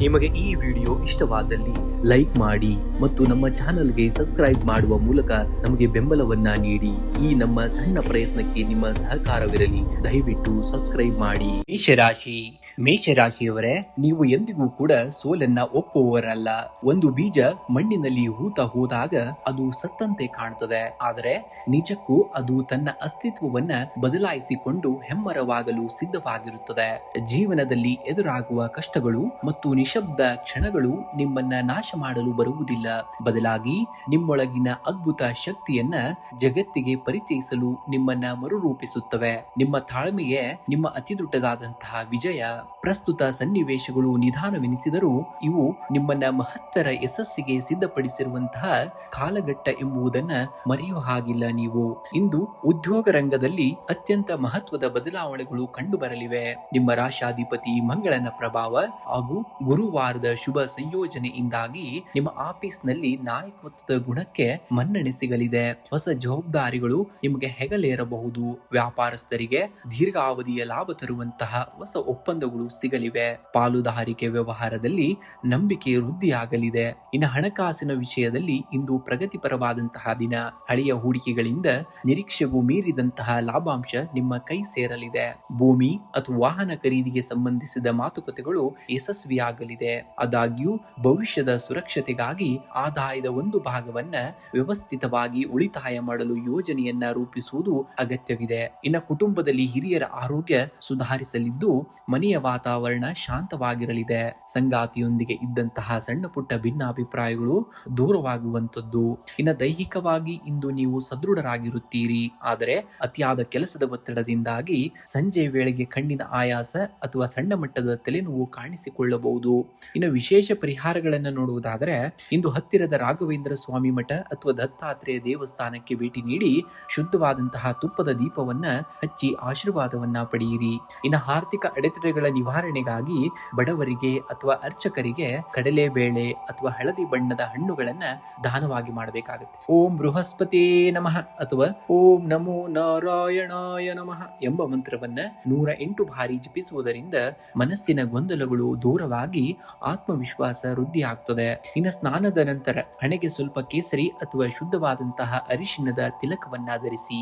ನಿಮಗೆ ಈ ವಿಡಿಯೋ ಇಷ್ಟವಾದಲ್ಲಿ ಲೈಕ್ ಮಾಡಿ ಮತ್ತು ನಮ್ಮ ಚಾನೆಲ್ಗೆ ಸಬ್ಸ್ಕ್ರೈಬ್ ಮಾಡುವ ಮೂಲಕ ನಮಗೆ ಬೆಂಬಲವನ್ನ ನೀಡಿ. ಈ ನಮ್ಮ ಸಣ್ಣ ಪ್ರಯತ್ನಕ್ಕೆ ನಿಮ್ಮ ಸಹಕಾರವಿರಲಿ. ದಯವಿಟ್ಟು ಸಬ್ಸ್ಕ್ರೈಬ್ ಮಾಡಿ. ಮೇಷರಾಶಿಯವರೇ, ನೀವು ಎಂದಿಗೂ ಕೂಡ ಸೋಲನ್ನ ಒಪ್ಪುವವರಲ್ಲ. ಒಂದು ಬೀಜ ಮಣ್ಣಿನಲ್ಲಿ ಹೂತ ಹೋದಾಗ ಅದು ಸತ್ತಂತೆ ಕಾಣುತ್ತದೆ, ಆದರೆ ನಿಜಕ್ಕೂ ಅದು ತನ್ನ ಅಸ್ತಿತ್ವವನ್ನ ಬದಲಾಯಿಸಿಕೊಂಡು ಹೆಮ್ಮರವಾಗಲು ಸಿದ್ಧವಾಗಿರುತ್ತದೆ. ಜೀವನದಲ್ಲಿ ಎದುರಾಗುವ ಕಷ್ಟಗಳು ಮತ್ತು ನಿಶಬ್ದ ಕ್ಷಣಗಳು ನಿಮ್ಮನ್ನ ನಾಶ ಮಾಡಲು ಬರುವುದಿಲ್ಲ, ಬದಲಾಗಿ ನಿಮ್ಮೊಳಗಿನ ಅದ್ಭುತ ಶಕ್ತಿಯನ್ನ ಜಗತ್ತಿಗೆ ಪರಿಚಯಿಸಲು ನಿಮ್ಮನ್ನ ಮರುರೂಪಿಸುತ್ತವೆ. ನಿಮ್ಮ ತಾಳ್ಮೆಯೇ ನಿಮ್ಮ ಅತಿದೊಡ್ಡದಾದಂತಹ ವಿಜಯ. ಪ್ರಸ್ತುತ ಸನ್ನಿವೇಶಗಳು ನಿಧಾನವೆನಿಸಿದರೂ ಇವು ನಿಮ್ಮನ್ನ ಮಹತ್ತರ ಯಶಸ್ಸಿಗೆ ಸಿದ್ಧಪಡಿಸಿರುವಂತಹ ಕಾಲಘಟ್ಟ ಎಂಬುದನ್ನ ಮರೆಯುವ ಹಾಗಿಲ್ಲ. ನೀವು ಇಂದು ಉದ್ಯೋಗ ರಂಗದಲ್ಲಿ ಅತ್ಯಂತ ಮಹತ್ವದ ಬದಲಾವಣೆಗಳು ಕಂಡು ಬರಲಿವೆ. ನಿಮ್ಮ ರಾಶಾಧಿಪತಿ ಮಂಗಳನ ಪ್ರಭಾವ ಹಾಗೂ ಗುರುವಾರದ ಶುಭ ಸಂಯೋಜನೆಯಿಂದಾಗಿ ನಿಮ್ಮ ಆಫೀಸ್ನಲ್ಲಿ ನಾಯಕತ್ವದ ಗುಣಕ್ಕೆ ಮನ್ನಣೆ ಸಿಗಲಿದೆ. ಹೊಸ ಜವಾಬ್ದಾರಿಗಳು ನಿಮಗೆ ಹೆಗಲೇರಬಹುದು. ವ್ಯಾಪಾರಸ್ಥರಿಗೆ ದೀರ್ಘಾವಧಿಯ ಲಾಭ ತರುವಂತಹ ಹೊಸ ಒಪ್ಪಂದಗಳು ಸಿಗಲಿವೆ. ಪಾಲುದಾರಿಕೆ ವ್ಯವಹಾರದಲ್ಲಿ ನಂಬಿಕೆ ವೃದ್ಧಿಯಾಗಲಿದೆ. ಇನ್ನು ಹಣಕಾಸಿನ ವಿಷಯದಲ್ಲಿ ಇಂದು ಪ್ರಗತಿಪರವಾದಂತಹ ದಿನ. ಹಳೆಯ ಹೂಡಿಕೆಗಳಿಂದ ನಿರೀಕ್ಷೆಗೂ ಮೀರಿದಂತಹ ಲಾಭಾಂಶ ನಿಮ್ಮ ಕೈ ಸೇರಲಿದೆ. ಭೂಮಿ ಅಥವಾ ವಾಹನ ಖರೀದಿಗೆ ಸಂಬಂಧಿಸಿದ ಮಾತುಕತೆಗಳು ಯಶಸ್ವಿಯಾಗಲಿದೆ. ಆದಾಗ್ಯೂ ಭವಿಷ್ಯದ ಸುರಕ್ಷತೆಗಾಗಿ ಆದಾಯದ ಒಂದು ಭಾಗವನ್ನ ವ್ಯವಸ್ಥಿತವಾಗಿ ಉಳಿತಾಯ ಮಾಡಲು ಯೋಜನೆಯನ್ನ ರೂಪಿಸುವುದು ಅಗತ್ಯವಿದೆ. ಇನ್ನು ಕುಟುಂಬದಲ್ಲಿ ಹಿರಿಯರ ಆರೋಗ್ಯ ಸುಧಾರಿಸಲಿದ್ದು ಮನೆಯ ವಾತಾವರಣ ಶಾಂತವಾಗಿರಲಿದೆ. ಸಂಗಾತಿಯೊಂದಿಗೆ ಇದ್ದಂತಹ ಸಣ್ಣ ಪುಟ್ಟ ಭಿನ್ನಾಭಿಪ್ರಾಯಗಳು ದೂರವಾಗುವಂತದ್ದು. ಇನ್ನು ದೈಹಿಕವಾಗಿ ಇಂದು ನೀವು ಸದೃಢರಾಗಿರುತ್ತೀರಿ, ಆದರೆ ಅತಿಯಾದ ಕೆಲಸದ ಒತ್ತಡದಿಂದಾಗಿ ಸಂಜೆ ವೇಳೆಗೆ ಕಣ್ಣಿನ ಆಯಾಸ ಅಥವಾ ಸಣ್ಣ ಮಟ್ಟದ ತಲೆನೋವು ಕಾಣಿಸಿಕೊಳ್ಳಬಹುದು. ಇನ್ನು ವಿಶೇಷ ಪರಿಹಾರಗಳನ್ನು ನೋಡುವುದಾದರೆ ಇಂದು ಹತ್ತಿರದ ರಾಘವೇಂದ್ರ ಸ್ವಾಮಿ ಮಠ ಅಥವಾ ದತ್ತಾತ್ರೇಯ ದೇವಸ್ಥಾನಕ್ಕೆ ಭೇಟಿ ನೀಡಿ ಶುದ್ಧವಾದಂತಹ ತುಪ್ಪದ ದೀಪವನ್ನ ಹಚ್ಚಿ ಆಶೀರ್ವಾದವನ್ನ ಪಡೆಯಿರಿ. ಇನ್ನು ಆರ್ಥಿಕ ಅಡೆತಡೆಗಳ ನಿವಾರಣೆಗಾಗಿ ಬಡವರಿಗೆ ಅಥವಾ ಅರ್ಚಕರಿಗೆ ಕಡಲೆಬೇಳೆ ಅಥವಾ ಹಳದಿ ಬಣ್ಣದ ಹಣ್ಣುಗಳನ್ನ ದಾನವಾಗಿ ಮಾಡಬೇಕಾಗುತ್ತೆ. ಓಂ ಬೃಹಸ್ಪತಿ ನಮಃ ಅಥವಾ ಓಂ ನಮೋ ನಾರಾಯಣಾಯ ನಮಃ ಎಂಬ ಮಂತ್ರವನ್ನ 108 ಬಾರಿ ಜಪಿಸುವುದರಿಂದ ಮನಸ್ಸಿನ ಗೊಂದಲಗಳು ದೂರವಾಗಿ ಆತ್ಮವಿಶ್ವಾಸ ವೃದ್ಧಿ ಆಗ್ತದೆ. ಇನ್ನು ಸ್ನಾನದ ನಂತರ ಹಣೆಗೆ ಸ್ವಲ್ಪ ಕೇಸರಿ ಅಥವಾ ಶುದ್ಧವಾದಂತಹ ಅರಿಶಿಣದ ತಿಲಕವನ್ನ ಧರಿಸಿ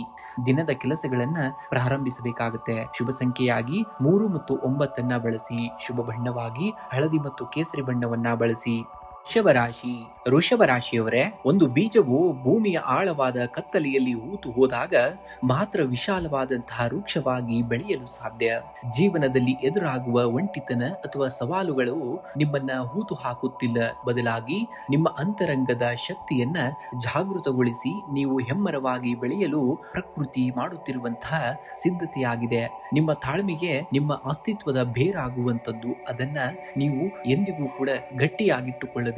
ದಿನದ ಕೆಲಸಗಳನ್ನ ಪ್ರಾರಂಭಿಸಬೇಕಾಗುತ್ತೆ. ಶುಭ ಸಂಖ್ಯೆಯಾಗಿ 3 ಮತ್ತು 9 ಬಳಸಿ. ಶುಭ ಬಣ್ಣವಾಗಿ ಹಳದಿ ಮತ್ತು ಕೇಸರಿ ಬಣ್ಣವನ್ನ ಬಳಸಿ. ವೃಷಭ ರಾಶಿಯವರೇ, ಒಂದು ಬೀಜವು ಭೂಮಿಯ ಆಳವಾದ ಕತ್ತಲೆಯಲ್ಲಿ ಹೂತು ಹೋದಾಗ ಮಾತ್ರ ವಿಶಾಲವಾದಂತಹ ವೃಕ್ಷವಾಗಿ ಬೆಳೆಯಲು ಸಾಧ್ಯ. ಜೀವನದಲ್ಲಿ ಎದುರಾಗುವ ಒಂಟಿತನ ಅಥವಾ ಸವಾಲುಗಳು ನಿಮ್ಮನ್ನ ಹೂತು ಹಾಕುತ್ತಿಲ್ಲ, ಬದಲಾಗಿ ನಿಮ್ಮ ಅಂತರಂಗದ ಶಕ್ತಿಯನ್ನ ಜಾಗೃತಗೊಳಿಸಿ ನೀವು ಹೆಮ್ಮರವಾಗಿ ಬೆಳೆಯಲು ಪ್ರಕೃತಿ ಮಾಡುತ್ತಿರುವಂತಹ ಸಿದ್ಧತೆಯಾಗಿದೆ. ನಿಮ್ಮ ತಾಳ್ಮೆಗೆ ನಿಮ್ಮ ಅಸ್ತಿತ್ವದ ಬೇರಾಗುವಂತದ್ದು. ಅದನ್ನ ನೀವು ಎಂದಿಗೂ ಕೂಡ ಗಟ್ಟಿಯಾಗಿಟ್ಟುಕೊಳ್ಳಬೇಕಾಗುತ್ತೆ.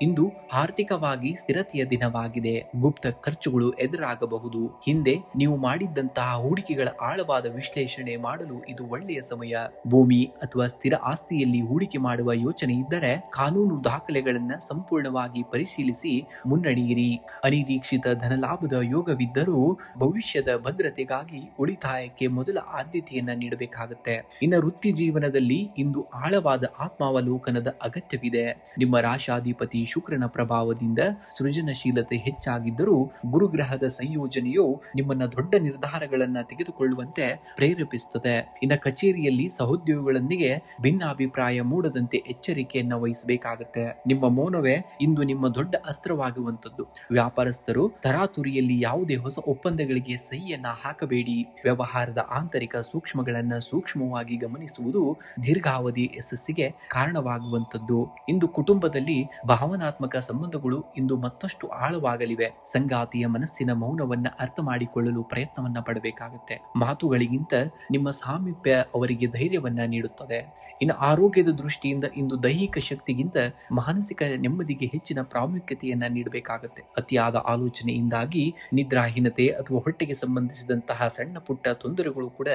ಇಂದು ಆರ್ಥಿಕವಾಗಿ ಸ್ಥಿರತೆಯ ದಿನವಾಗಿದೆ. ಗುಪ್ತ ಖರ್ಚುಗಳು ಎದುರಾಗಬಹುದು. ಹಿಂದೆ ನೀವು ಮಾಡಿದ್ದಂತಹ ಹೂಡಿಕೆಗಳ ಆಳವಾದ ವಿಶ್ಲೇಷಣೆ ಮಾಡಲು ಇದು ಒಳ್ಳೆಯ ಸಮಯ. ಭೂಮಿ ಅಥವಾ ಸ್ಥಿರ ಆಸ್ತಿಯಲ್ಲಿ ಹೂಡಿಕೆ ಮಾಡುವ ಯೋಚನೆ ಇದ್ದರೆ ಕಾನೂನು ದಾಖಲೆಗಳನ್ನ ಸಂಪೂರ್ಣವಾಗಿ ಪರಿಶೀಲಿಸಿ ಮುನ್ನಡೆಯಿರಿ. ಅನಿರೀಕ್ಷಿತ ಧನಲಾಭದ ಯೋಗವಿದ್ದರೂ ಭವಿಷ್ಯದ ಭದ್ರತೆಗಾಗಿ ಉಳಿತಾಯಕ್ಕೆ ಮೊದಲ ಆದ್ಯತೆಯನ್ನ ನೀಡಬೇಕಾಗುತ್ತೆ. ಇನ್ನು ವೃತ್ತಿ ಜೀವನದಲ್ಲಿ ಇಂದು ಆಳವಾದ ಆತ್ಮಾವಲೋಕನದ ಅಗತ್ಯವಿದೆ. ನಿಮ್ಮ ರಾಶಾಧಿಪತಿ ಶುಕ್ರನ ಪ್ರಭಾವದಿಂದ ಸೃಜನಶೀಲತೆ ಹೆಚ್ಚಾಗಿದ್ದರೂ ಗುರುಗ್ರಹದ ಸಂಯೋಜನೆಯು ನಿಮ್ಮನ್ನ ದೊಡ್ಡ ನಿರ್ಧಾರಗಳನ್ನ ತೆಗೆದುಕೊಳ್ಳುವಂತೆ ಪ್ರೇರೇಪಿಸುತ್ತದೆ. ಇನ್ನು ಕಚೇರಿಯಲ್ಲಿ ಸಹೋದ್ಯೋಗಿಗಳೊಂದಿಗೆ ಭಿನ್ನಾಭಿಪ್ರಾಯ ಮೂಡದಂತೆ ಎಚ್ಚರಿಕೆಯನ್ನ ವಹಿಸಬೇಕಾಗುತ್ತೆ. ನಿಮ್ಮ ಮೌನವೇ ಇಂದು ನಿಮ್ಮ ದೊಡ್ಡ ಅಸ್ತ್ರವಾಗುವಂತದ್ದು. ವ್ಯಾಪಾರಸ್ಥರು ತರಾತುರಿಯಲ್ಲಿ ಯಾವುದೇ ಹೊಸ ಒಪ್ಪಂದಗಳಿಗೆ ಸಹಿಯನ್ನ ಹಾಕಬೇಡಿ. ವ್ಯವಹಾರದ ಆಂತರಿಕ ಸೂಕ್ಷ್ಮಗಳನ್ನ ಸೂಕ್ಷ್ಮವಾಗಿ ಗಮನಿಸುವುದು ದೀರ್ಘಾವಧಿ ಯಶಸ್ಸಿಗೆ ಕಾರಣವಾಗುವಂತದ್ದು. ಇಂದು ಕುಟುಂಬದಲ್ಲಿ ಭಾವನಾತ್ಮಕ ಸಂಬಂಧಗಳು ಇಂದು ಮತ್ತಷ್ಟು ಆಳವಾಗಲಿವೆ. ಸಂಗಾತಿಯ ಮನಸ್ಸಿನ ಮೌನವನ್ನ ಅರ್ಥ ಮಾಡಿಕೊಳ್ಳಲು ಪ್ರಯತ್ನವನ್ನ ಪಡಬೇಕಾಗುತ್ತೆ. ಮಾತುಗಳಿಗಿಂತ ನಿಮ್ಮ ಸಾಮೀಪ್ಯ ಅವರಿಗೆ ಧೈರ್ಯವನ್ನ ನೀಡುತ್ತದೆ. ಇನ್ನು ಆರೋಗ್ಯದ ದೃಷ್ಟಿಯಿಂದ ಇಂದು ದೈಹಿಕ ಶಕ್ತಿಗಿಂತ ಮಾನಸಿಕ ನೆಮ್ಮದಿಗೆ ಹೆಚ್ಚಿನ ಪ್ರಾಮುಖ್ಯತೆಯನ್ನ ನೀಡಬೇಕಾಗುತ್ತೆ. ಅತಿಯಾದ ಆಲೋಚನೆಯಿಂದಾಗಿ ನಿದ್ರಾಹೀನತೆ ಅಥವಾ ಹೊಟ್ಟೆಗೆ ಸಂಬಂಧಿಸಿದಂತಹ ಸಣ್ಣ ಪುಟ್ಟ ತೊಂದರೆಗಳು ಕೂಡ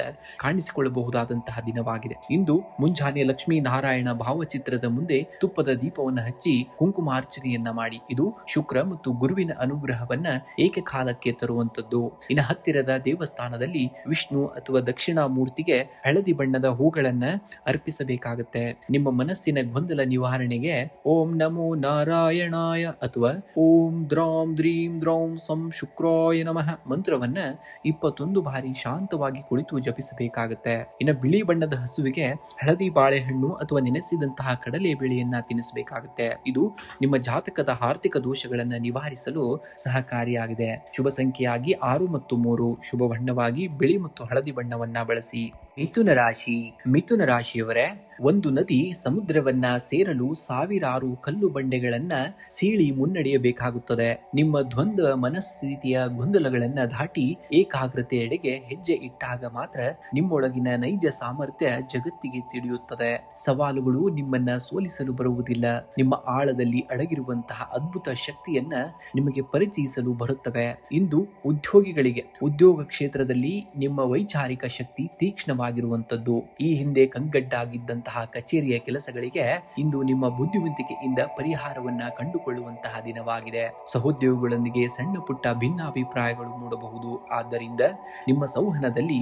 ಕಾಣಿಸಿಕೊಳ್ಳಬಹುದಾದಂತಹ ದಿನವಾಗಿದೆ. ಇಂದು ಮುಂಜಾನೆ ಲಕ್ಷ್ಮೀ ನಾರಾಯಣ ಭಾವಚಿತ್ರದ ಮುಂದೆ ತುಪ್ಪದ ದೀಪವನ್ನು ಹಚ್ಚಿ ಕುಂಕುಮಾರ್ಚನೆಯನ್ನ ಮಾಡಿ. ಇದು ಶುಕ್ರ ಮತ್ತು ಗುರುವಿನ ಅನುಗ್ರಹವನ್ನ ಏಕಕಾಲಕ್ಕೆ ತರುವಂತದ್ದು. ಇನ್ನು ಹತ್ತಿರದ ದೇವಸ್ಥಾನದಲ್ಲಿ ವಿಷ್ಣು ಅಥವಾ ದಕ್ಷಿಣಾಮೂರ್ತಿಗೆ ಹಳದಿ ಬಣ್ಣದ ಹೂಗಳನ್ನ ಅರ್ಪಿಸಬೇಕಾಗತ್ತೆ. ನಿಮ್ಮ ಮನಸ್ಸಿನ ಗೊಂದಲ ನಿವಾರಣೆಗೆ ಓಂ ನಮೋ ನಾರಾಯಣಾಯ ಅಥವಾ ಓಂ ದ್ರಾಂ ದ್ರೀಂ ದ್ರೌಂ ಸಂ ಶುಕ್ರಾಯ ನಮಃ ಮಂತ್ರವನ್ನ 21 ಬಾರಿ ಶಾಂತವಾಗಿ ಕುಳಿತು ಜಪಿಸಬೇಕಾಗತ್ತೆ. ಇನ್ನು ಬಿಳಿ ಬಣ್ಣದ ಹಸುವಿಗೆ ಹಳದಿ ಬಾಳೆಹಣ್ಣು ಅಥವಾ ನೆನೆಸಿದಂತಹ ಕಡಲೆ ಬೇಳೆಯನ್ನ ತಿನ್ನಿಸಬೇಕಾಗುತ್ತೆ. ಇದು ನಿಮ್ಮ ಜಾತಕದ ಆರ್ಥಿಕ ದೋಷಗಳನ್ನ ನಿವಾರಿಸಲು ಸಹಕಾರಿಯಾಗಿದೆ. ಶುಭ ಸಂಖ್ಯೆಯಾಗಿ 6 ಮತ್ತು 3. ಶುಭ ಬಣ್ಣವಾಗಿ ಬಿಳಿ ಮತ್ತು ಹಳದಿ ಬಣ್ಣವನ್ನ ಬಳಸಿ. ಮಿಥುನ ರಾಶಿಯವರೇ, ಒಂದು ನದಿ ಸಮುದ್ರವನ್ನ ಸೇರಲು ಸಾವಿರಾರು ಕಲ್ಲು ಬಂಡೆಗಳನ್ನ ಸೀಳಿ ಮುನ್ನಡೆಯಬೇಕಾಗುತ್ತದೆ. ನಿಮ್ಮ ದ್ವಂದ್ವ ಮನಸ್ಥಿತಿಯ ಗೊಂದಲಗಳನ್ನ ದಾಟಿ ಏಕಾಗ್ರತೆಯೆಡೆಗೆ ಹೆಜ್ಜೆ ಇಟ್ಟಾಗ ಮಾತ್ರ ನಿಮ್ಮೊಳಗಿನ ನೈಜ ಸಾಮರ್ಥ್ಯ ಜಗತ್ತಿಗೆ ತಿಳಿಯುತ್ತದೆ. ಸವಾಲುಗಳು ನಿಮ್ಮನ್ನ ಸೋಲಿಸಲು ಬರುವುದಿಲ್ಲ, ನಿಮ್ಮ ಆಳದಲ್ಲಿ ಅಡಗಿರುವಂತಹ ಅದ್ಭುತ ಶಕ್ತಿಯನ್ನ ನಿಮಗೆ ಪರಿಚಯಿಸಲು ಬರುತ್ತವೆ. ಇಂದು ಉದ್ಯೋಗಿಗಳಿಗೆ ಉದ್ಯೋಗ ಕ್ಷೇತ್ರದಲ್ಲಿ ನಿಮ್ಮ ವೈಚಾರಿಕ ಶಕ್ತಿ ತೀಕ್ಷ್ಣವಾಗಿರುವಂತದ್ದು. ಈ ಹಿಂದೆ ಕಂಗಡ್ಡಾಗಿದ್ದಂತಹ ಕಚೇರಿಯ ಕೆಲಸಗಳಿಗೆ ಇಂದು ನಿಮ್ಮ ಬುದ್ಧಿವಂತಿಕೆಯಿಂದ ಪರಿಹಾರವನ್ನ ಕಂಡುಕೊಳ್ಳುವಂತಹ ದಿನವಾಗಿದೆ. ಸಹೋದ್ಯೋಗಿಗಳೊಂದಿಗೆ ಸಣ್ಣ ಪುಟ್ಟ ಭಿನ್ನಾಭಿಪ್ರಾಯಗಳು ಮೂಡಬಹುದು. ಆದ್ದರಿಂದ ನಿಮ್ಮ ಸಂವಹನದಲ್ಲಿ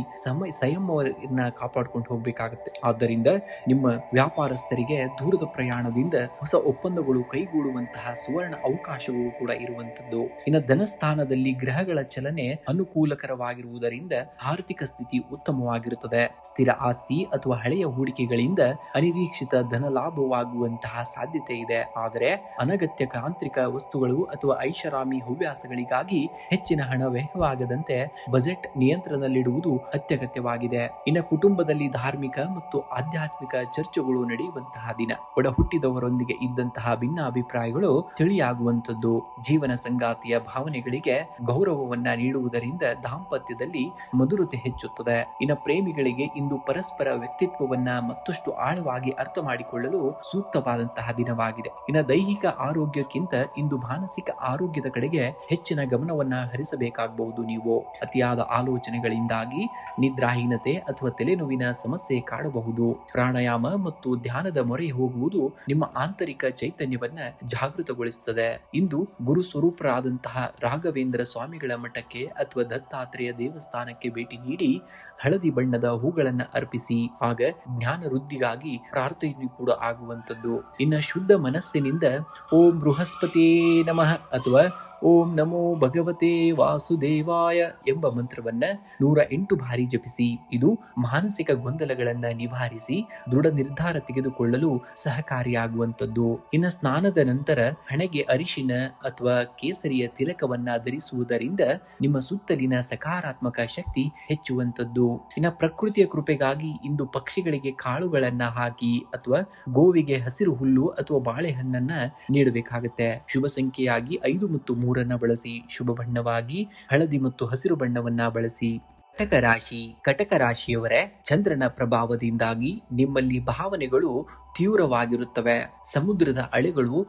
ಸಂಯಮವನ್ನ ಕಾಪಾಡಿಕೊಂಡು ಹೋಗಬೇಕಾಗುತ್ತೆ. ಆದ್ದರಿಂದ ನಿಮ್ಮ ವ್ಯಾಪಾರಸ್ಥರಿಗೆ ದೂರದ ಪ್ರಯಾಣದಿಂದ ಹೊಸ ಒಪ್ಪಂದಗಳು ಕೈಗೂಡುವಂತಹ ಸುವರ್ಣ ಅವಕಾಶಗಳು ಕೂಡ ಇರುವಂತದ್ದು. ಇನ್ನು ಧನಸ್ಥಾನದಲ್ಲಿ ಗ್ರಹಗಳ ಚಲನೆ ಅನುಕೂಲಕರವಾಗಿರುವುದರಿಂದ ಆರ್ಥಿಕ ಸ್ಥಿತಿ ಉತ್ತಮವಾಗಿರುತ್ತದೆ. ಸ್ಥಿರ ಆಸ್ತಿ ಅಥವಾ ಹಳೆಯ ಹೂಡಿಕೆಗಳಿಂದ ಅನಿರೀಕ್ಷಿತ ಧನ ಲಾಭವಾಗುವಂತಹ ಸಾಧ್ಯತೆ ಇದೆ. ಆದರೆ ಅನಗತ್ಯ ತಾಂತ್ರಿಕ ವಸ್ತುಗಳು ಅಥವಾ ಐಷಾರಾಮಿ ಹವ್ಯಾಸಗಳಿಗಾಗಿ ಹೆಚ್ಚಿನ ಹಣ ವ್ಯಯವಾಗದಂತೆ ಬಜೆಟ್ ನಿಯಂತ್ರಣದಲ್ಲಿಡುವುದು ಅತ್ಯಗತ್ಯವಾಗಿದೆ. ಇನ್ನು ಕುಟುಂಬದಲ್ಲಿ ಧಾರ್ಮಿಕ ಮತ್ತು ಆಧ್ಯಾತ್ಮಿಕ ಚರ್ಚೆಗಳು ನಡೆಯುವಂತಹ ದಿನ. ಒಡ ಹುಟ್ಟಿದವರೊಂದಿಗೆ ಇದ್ದಂತಹ ಭಿನ್ನಾಭಿಪ್ರಾಯಗಳು ತಿಳಿಯಾಗುವಂತದ್ದು. ಜೀವನ ಸಂಗಾತಿಯ ಭಾವನೆಗಳಿಗೆ ಗೌರವವನ್ನ ನೀಡುವುದರಿಂದ ದಾಂಪತ್ಯದಲ್ಲಿ ಮಧುರತೆ ಹೆಚ್ಚುತ್ತದೆ. ಇನ್ನು ಪ್ರೇಮಿಗಳಿಗೆ ಇಂದು ಪರಸ್ಪರ ವ್ಯಕ್ತಿತ್ವವನ್ನ ಮತ್ತಷ್ಟು ಆಳವಾಗಿ ಅರ್ಥ ಮಾಡಿಕೊಳ್ಳಲು ಸೂಕ್ತವಾದಂತಹ ದಿನವಾಗಿದೆ. ಇನ್ನು ದೈಹಿಕ ಆರೋಗ್ಯಕ್ಕಿಂತ ಇಂದು ಮಾನಸಿಕ ಆರೋಗ್ಯದ ಕಡೆಗೆ ಹೆಚ್ಚಿನ ಗಮನವನ್ನ ಹರಿಸಬೇಕಾಗಬಹುದು. ನೀವು ಅತಿಯಾದ ಆಲೋಚನೆಗಳಿಂದಾಗಿ ನಿದ್ರಾಹೀನತೆ ಅಥವಾ ತಲೆನೋವಿನ ಸಮಸ್ಯೆ ಕಾಡಬಹುದು. ಪ್ರಾಣಾಯಾಮ ಮತ್ತು ಧ್ಯಾನದ ಮೊರೆ ಹೋಗುವುದು ನಿಮ್ಮ ಆಂತರಿಕ ಚೈತನ್ಯವನ್ನ ಜಾಗೃತಗೊಳಿಸುತ್ತದೆ. ಇಂದು ಗುರು ಸ್ವರೂಪರಾದಂತಹ ರಾಘವೇಂದ್ರ ಸ್ವಾಮಿಗಳ ಮಠಕ್ಕೆ ಅಥವಾ ದತ್ತಾತ್ರೇಯ ದೇವಸ್ಥಾನಕ್ಕೆ ಭೇಟಿ ನೀಡಿ ಹಳದಿ ಬಣ್ಣದ ಹೂಗಳನ್ನ ಅರ್ಪಿಸಿ. ಆಗ ಜ್ಞಾನ ವೃದ್ಧಿಗಾಗಿ ಪ್ರಾರ್ಥನೆ ಕೂಡ ಆಗುವಂತದ್ದು. ಇನ್ನು ಶುದ್ಧ ಮನಸ್ಸಿನಿಂದ ಓಂ ಬೃಹಸ್ಪತಿ ನಮಃ ಅಥವಾ ಓಂ ನಮೋ ಭಗವತೆ ವಾಸುದೇವಾಯ ಎಂಬ ಮಂತ್ರವನ್ನ 108 ಬಾರಿ ಜಪಿಸಿ. ಇದು ಮಾನಸಿಕ ಗೊಂದಲಗಳನ್ನ ನಿವಾರಿಸಿ ದೃಢ ನಿರ್ಧಾರ ತೆಗೆದುಕೊಳ್ಳಲು ಸಹಕಾರಿಯಾಗುವಂತದ್ದು. ಇನ್ನು ಸ್ನಾನದ ನಂತರ ಹಣೆಗೆ ಅರಿಶಿನ ಅಥವಾ ಕೇಸರಿಯ ತಿಲಕವನ್ನ ಧರಿಸುವುದರಿಂದ ನಿಮ್ಮ ಸುತ್ತಲಿನ ಸಕಾರಾತ್ಮಕ ಶಕ್ತಿ ಹೆಚ್ಚುವಂತದ್ದು. ಇನ್ನು ಪ್ರಕೃತಿಯ ಕೃಪೆಗಾಗಿ ಇಂದು ಪಕ್ಷಿಗಳಿಗೆ ಕಾಳುಗಳನ್ನ ಹಾಕಿ ಅಥವಾ ಗೋವಿಗೆ ಹಸಿರು ಹುಲ್ಲು ಅಥವಾ ಬಾಳೆಹಣ್ಣನ್ನ ನೀಡಬೇಕಾಗುತ್ತೆ. ಶುಭ ಸಂಖ್ಯೆಯಾಗಿ 5 ಮತ್ತು 3 ಬಳಸಿ. ಶುಭ ಬಣ್ಣವಾಗಿ ಹಳದಿ ಮತ್ತು ಹಸಿರು ಬಣ್ಣವನ್ನ ಬಳಸಿ. ಕಟಕ ರಾಶಿಯವರೇ, ಚಂದ್ರನ ಪ್ರಭಾವದಿಂದಾಗಿ ನಿಮ್ಮಲ್ಲಿ ಭಾವನೆಗಳು ತೀವ್ರವಾಗಿರುತ್ತವೆ. ಸಮುದ್ರದ ಅಲೆಗಳು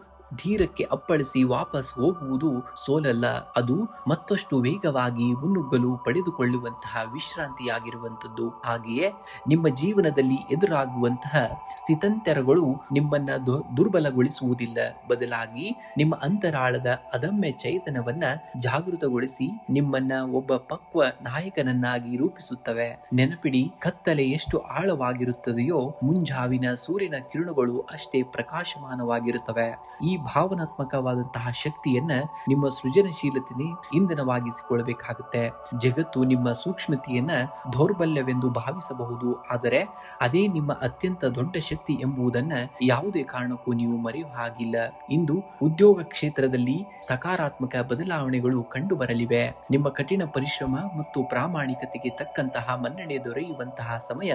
ಧೀರಕ್ಕೆ ಅಪ್ಪಳಿಸಿ ವಾಪಸ್ ಹೋಗುವುದು ಸೋಲಲ್ಲ, ಅದು ಮತ್ತಷ್ಟು ವೇಗವಾಗಿ ಮುನ್ನುಗ್ಗಲು ಪಡೆದುಕೊಳ್ಳುವಂತಹ ವಿಶ್ರಾಂತಿಯಾಗಿರುವಂತದ್ದು. ಹಾಗೆಯೇ ನಿಮ್ಮ ಜೀವನದಲ್ಲಿ ಎದುರಾಗುವಂತಹ ಸ್ಥಿತ್ಯಂತರಗಳು ನಿಮ್ಮನ್ನ ದುರ್ಬಲಗೊಳಿಸುವುದಿಲ್ಲ, ಬದಲಾಗಿ ನಿಮ್ಮ ಅಂತರಾಳದ ಅದಮ್ಯ ಚೈತನ್ಯವನ್ನ ಜಾಗೃತಗೊಳಿಸಿ ನಿಮ್ಮನ್ನ ಒಬ್ಬ ಪಕ್ವ ನಾಯಕನನ್ನಾಗಿ ರೂಪಿಸುತ್ತವೆ. ನೆನಪಿಡಿ, ಕತ್ತಲೆ ಎಷ್ಟು ಆಳವಾಗಿರುತ್ತದೆಯೋ ಮುಂಜಾವಿನ ಸೂರ್ಯನ ಕಿರಣಗಳು ಅಷ್ಟೇ ಪ್ರಕಾಶಮಾನವಾಗಿರುತ್ತವೆ. ಈ ಭಾವನಾತ್ಮಕವಾದಂತಹ ಶಕ್ತಿಯನ್ನ ನಿಮ್ಮ ಸೃಜನಶೀಲತೆ ಇಂಧನವಾಗಿಸಿಕೊಳ್ಳಬೇಕಾಗುತ್ತೆ. ಜಗತ್ತು ನಿಮ್ಮ ಸೂಕ್ಷ್ಮತೆಯನ್ನ ದೌರ್ಬಲ್ಯವೆಂದು ಭಾವಿಸಬಹುದು, ಆದರೆ ಅದೇ ನಿಮ್ಮ ಅತ್ಯಂತ ದೊಡ್ಡ ಶಕ್ತಿ ಎಂಬುದನ್ನ ಯಾವುದೇ ಕಾರಣಕ್ಕೂ ನೀವು ಮರೆಯುವ ಹಾಗಿಲ್ಲ. ಇಂದು ಉದ್ಯೋಗ ಕ್ಷೇತ್ರದಲ್ಲಿ ಸಕಾರಾತ್ಮಕ ಬದಲಾವಣೆಗಳು ಕಂಡು ಬರಲಿವೆ. ನಿಮ್ಮ ಕಠಿಣ ಪರಿಶ್ರಮ ಮತ್ತು ಪ್ರಾಮಾಣಿಕತೆಗೆ ತಕ್ಕಂತಹ ಮನ್ನಣೆ ದೊರೆಯುವಂತಹ ಸಮಯ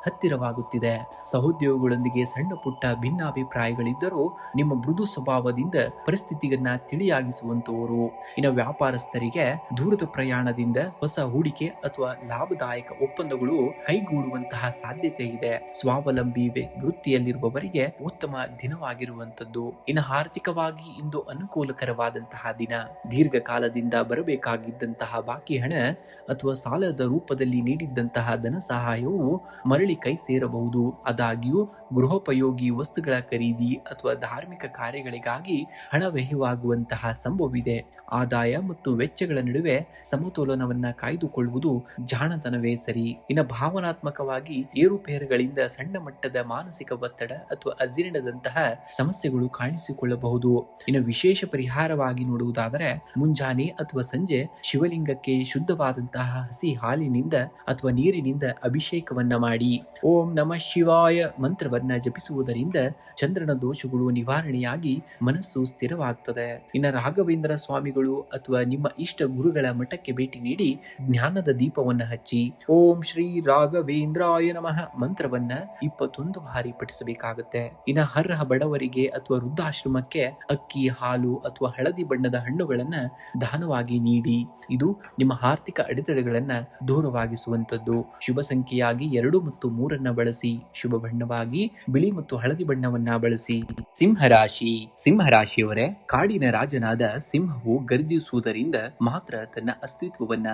ಹತ್ತಿರವಾಗುತ್ತಿದೆ. ಸಹೋದ್ಯೋಗಿಗಳೊಂದಿಗೆ ಸಣ್ಣ ಪುಟ್ಟ ಭಿನ್ನಾಭಿಪ್ರಾಯಗಳಿದ್ದರೂ ನಿಮ್ಮ ಮೃದು ಸ್ವಭಾವದಿಂದ ಪರಿಸ್ಥಿತಿಯನ್ನ ತಿಳಿಯಾಗಿಸುವಂತವರು. ಇನ್ನು ವ್ಯಾಪಾರಸ್ಥರಿಗೆ ದೂರದ ಪ್ರಯಾಣದಿಂದ ಹೊಸ ಹೂಡಿಕೆ ಅಥವಾ ಲಾಭದಾಯಕ ಒಪ್ಪಂದಗಳು ಕೈಗೂಡುವಂತಹ ಸಾಧ್ಯತೆ ಇದೆ. ಸ್ವಾವಲಂಬಿ ವೃತ್ತಿಯಲ್ಲಿರುವವರಿಗೆ ಉತ್ತಮ ದಿನವಾಗಿರುವಂತದ್ದು. ಇನ್ನು ಆರ್ಥಿಕವಾಗಿ ಇಂದು ಅನುಕೂಲಕರವಾದಂತಹ ದಿನ. ದೀರ್ಘಕಾಲದಿಂದ ಬರಬೇಕಾಗಿದ್ದಂತಹ ಬಾಕಿ ಹಣ ಅಥವಾ ಸಾಲದ ರೂಪದಲ್ಲಿ ನೀಡಿದ್ದಂತಹ ಧನ ಸಹಾಯವು ಮರಳಿ ಕೈ ಸೇರಬಹುದು. ಆದಾಗ್ಯೂ ಗೃಹೋಪಯೋಗಿ ವಸ್ತುಗಳ ಖರೀದಿ ಅಥವಾ ಧಾರ್ಮಿಕ ಕಾರ್ಯಗಳಿಗೆ ಉದ್ದೇಶಗಳಿಗಾಗಿ ಹಣವ್ಯಯವಾಗುವಂತಹ ಸಂಭವವಿದೆ. ಆದಾಯ ಮತ್ತು ವೆಚ್ಚಗಳ ನಡುವೆ ಸಮತೋಲನವನ್ನ ಕಾಯ್ದುಕೊಳ್ಳುವುದು ಜಾಣತನವೇ ಸರಿ. ಇನ್ನು ಭಾವನಾತ್ಮಕವಾಗಿ ಏರುಪೇರುಗಳಿಂದ ಸಣ್ಣ ಮಟ್ಟದ ಮಾನಸಿಕ ಒತ್ತಡ ಅಥವಾ ಅಜೀರ್ಣದಂತಹ ಸಮಸ್ಯೆಗಳು ಕಾಣಿಸಿಕೊಳ್ಳಬಹುದು. ಇನ್ನು ವಿಶೇಷ ಪರಿಹಾರವಾಗಿ ನೋಡುವುದಾದರೆ ಮುಂಜಾನೆ ಅಥವಾ ಸಂಜೆ ಶಿವಲಿಂಗಕ್ಕೆ ಶುದ್ಧವಾದಂತಹ ಹಸಿ ಹಾಲಿನಿಂದ ಅಥವಾ ನೀರಿನಿಂದ ಅಭಿಷೇಕವನ್ನ ಮಾಡಿ ಓಂ ನಮಃ ಶಿವಾಯ ಮಂತ್ರವನ್ನ ಜಪಿಸುವುದರಿಂದ ಚಂದ್ರನ ದೋಷಗಳು ನಿವಾರಣೆಯಾಗಿ ಮನಸ್ಸು ಸ್ಥಿರವಾಗ್ತದೆ. ಇನ್ನು ರಾಘವೇಂದ್ರ ಸ್ವಾಮಿಗಳು ಅಥವಾ ನಿಮ್ಮ ಇಷ್ಟ ಗುರುಗಳ ಮಠಕ್ಕೆ ಭೇಟಿ ನೀಡಿ ಜ್ಞಾನದ ದೀಪವನ್ನ ಹಚ್ಚಿ ಓಂ ಶ್ರೀ ರಾಘವೇಂದ್ರಾಯ ನಮಃ ಮಂತ್ರವನ್ನ 21 ಬಾರಿ ಪಠಿಸಬೇಕಾಗುತ್ತೆ. ಇನ್ನು ಅರ್ಹ ಬಡವರಿಗೆ ಅಥವಾ ವೃದ್ಧಾಶ್ರಮಕ್ಕೆ ಅಕ್ಕಿ, ಹಾಲು ಅಥವಾ ಹಳದಿ ಬಣ್ಣದ ಹಣ್ಣುಗಳನ್ನ ದಾನವಾಗಿ ನೀಡಿ. ಇದು ನಿಮ್ಮ ಆರ್ಥಿಕ ಅಡೆತಡೆಗಳನ್ನ ದೂರವಾಗಿಸುವಂತದ್ದು. ಶುಭ ಸಂಖ್ಯೆಯಾಗಿ 2 ಮತ್ತು 3 ಬಳಸಿ. ಶುಭ ಬಣ್ಣವಾಗಿ ಬಿಳಿ ಮತ್ತು ಹಳದಿ ಬಣ್ಣವನ್ನ ಬಳಸಿ. ಸಿಂಹರಾಶಿ. ಸಿಂಹರಾಶಿಯವರೇ, ಕಾಡಿನ ರಾಜನಾದ ಸಿಂಹವು ಗರ್ಜಿಸುವುದರಿಂದ ಮಾತ್ರ ತನ್ನ ಅಸ್ತಿತ್ವವನ್ನ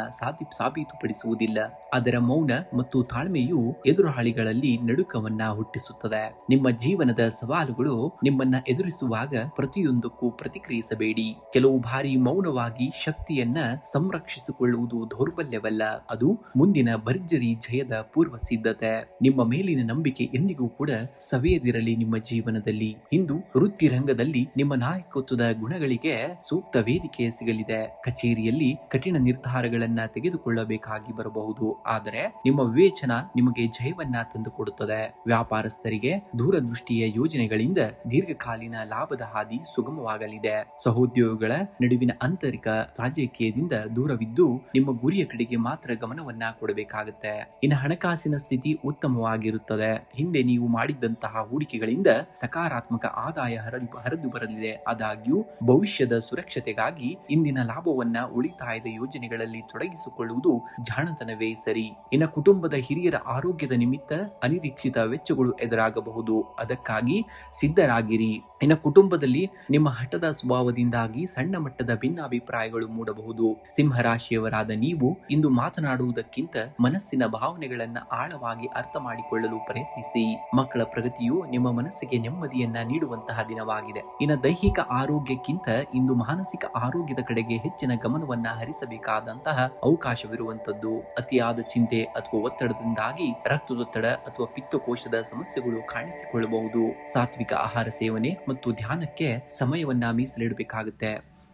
ಸಾಬೀತುಪಡಿಸುವುದಿಲ್ಲ. ಅದರ ಮೌನ ಮತ್ತು ತಾಳ್ಮೆಯು ಎದುರಾಳಿಗಳಲ್ಲಿ ನಡುಕವನ್ನ ಹುಟ್ಟಿಸುತ್ತದೆ. ನಿಮ್ಮ ಜೀವನದ ಸವಾಲುಗಳು ನಿಮ್ಮನ್ನ ಎದುರಿಸುವಾಗ ಪ್ರತಿಯೊಂದಕ್ಕೂ ಪ್ರತಿಕ್ರಿಯಿಸಬೇಡಿ. ಕೆಲವು ಬಾರಿ ಮೌನವಾಗಿ ಶಕ್ತಿಯನ್ನ ಸಂರಕ್ಷಿಸಿಕೊಳ್ಳುವುದು ದೌರ್ಬಲ್ಯವಲ್ಲ, ಅದು ಮುಂದಿನ ಭರ್ಜರಿ ಜಯದ ಪೂರ್ವ ಸಿದ್ಧತೆ. ನಿಮ್ಮ ಮೇಲಿನ ನಂಬಿಕೆ ಎಂದಿಗೂ ಕೂಡ ಸವೆಯದಿರಲಿ. ನಿಮ್ಮ ಜೀವನದಲ್ಲಿ ಇಂದು ವೃತ್ತಿ ರಂಗದಲ್ಲಿ ನಿಮ್ಮ ನಾಯಕತ್ವದ ಗುಣಗಳಿಗೆ ಸೂಕ್ತ ವೇದಿಕೆ ಸಿಗಲಿದೆ. ಕಚೇರಿಯಲ್ಲಿ ಕಠಿಣ ನಿರ್ಧಾರಗಳನ್ನ ತೆಗೆದುಕೊಳ್ಳಬೇಕಾಗಿ ಬರಬಹುದು, ಆದರೆ ನಿಮ್ಮ ವಿವೇಚನ ನಿಮಗೆ ಜಯವನ್ನ ತಂದುಕೊಡುತ್ತದೆ. ವ್ಯಾಪಾರಸ್ಥರಿಗೆ ದೂರದೃಷ್ಟಿಯ ಯೋಜನೆಗಳಿಂದ ದೀರ್ಘಕಾಲೀನ ಲಾಭದ ಹಾದಿ ಸುಗಮವಾಗಲಿದೆ. ಸಹೋದ್ಯೋಗಿಗಳ ನಡುವಿನ ಆಂತರಿಕ ರಾಜಕೀಯದಿಂದ ದೂರವಿದ್ದು ನಿಮ್ಮ ಗುರಿಯ ಕಡೆಗೆ ಮಾತ್ರ ಗಮನವನ್ನ ಕೊಡಬೇಕಾಗುತ್ತೆ. ಇನ್ನು ಹಣಕಾಸಿನ ಸ್ಥಿತಿ ಉತ್ತಮವಾಗಿರುತ್ತದೆ. ಹಿಂದೆ ನೀವು ಮಾಡಿದ್ದಂತಹ ಹೂಡಿಕೆಗಳಿಂದ ಸಕಾರಾತ್ಮಕ ಆದಾಯ ಹರಿದು ಬರಲಿದೆ. ಆದಾಗ್ಯೂ ಭವಿಷ್ಯದ ಸುರಕ್ಷತೆಗಾಗಿ ಇಂದಿನ ಲಾಭವನ್ನ ಉಳಿತಾಯದ ಯೋಜನೆಗಳಲ್ಲಿ ತೊಡಗಿಸಿಕೊಳ್ಳುವುದು ಜಾಣತನವೇ ಸರಿ. ಇನ್ನು ಕುಟುಂಬದ ಹಿರಿಯರ ಆರೋಗ್ಯದ ನಿಮಿತ್ತ ಅನಿರೀಕ್ಷಿತ ವೆಚ್ಚಗಳು ಎದುರಾಗಬಹುದು, ಅದಕ್ಕಾಗಿ ಸಿದ್ಧರಾಗಿರಿ. ಇನ್ನು ಕುಟುಂಬದಲ್ಲಿ ನಿಮ್ಮ ಹಠದ ಸ್ವಭಾವದಿಂದಾಗಿ ಸಣ್ಣ ಮಟ್ಟದ ಭಿನ್ನಾಭಿಪ್ರಾಯಗಳು ಮೂಡಬಹುದು. ಸಿಂಹರಾಶಿಯವರಾದ ನೀವು ಇಂದು ಮಾತನಾಡುವುದಕ್ಕಿಂತ ಮನಸ್ಸಿನ ಭಾವನೆಗಳನ್ನ ಆಳವಾಗಿ ಅರ್ಥ ಮಾಡಿಕೊಳ್ಳಲು ಪ್ರಯತ್ನಿಸಿ. ಮಕ್ಕಳ ಪ್ರಗತಿಯು ನಿಮ್ಮ ಮನಸ್ಸಿಗೆ ನೆಮ್ಮದಿಯನ್ನ ನೀಡುವಂತಹ ದಿನವಾಗಿದೆ. ಇನ್ನು ದೈಹಿಕ ಆರೋಗ್ಯಕ್ಕಿಂತ ಇಂದು ಮಾನಸಿಕ ಆರೋಗ್ಯದ ಕಡೆಗೆ ಹೆಚ್ಚಿನ ಗಮನವನ್ನ ಹರಿಸಬೇಕಾದಂತಹ ಅವಕಾಶವಿರುವಂತದ್ದು. ಅತಿಯಾದ ಚಿಂತೆ ಅಥವಾ ಒತ್ತಡದಿಂದಾಗಿ ರಕ್ತದೊತ್ತಡ ಅಥವಾ ಪಿತ್ತಕೋಶದ ಸಮಸ್ಯೆಗಳು ಕಾಣಿಸಿಕೊಳ್ಳಬಹುದು. ಸಾತ್ವಿಕ ಆಹಾರ ಸೇವನೆ ಮತ್ತು ಧ್ಯಾನಕ್ಕೆ ಸಮಯವನ್ನ ಮೀಸಲಿಡಬೇಕಾಗುತ್ತೆ.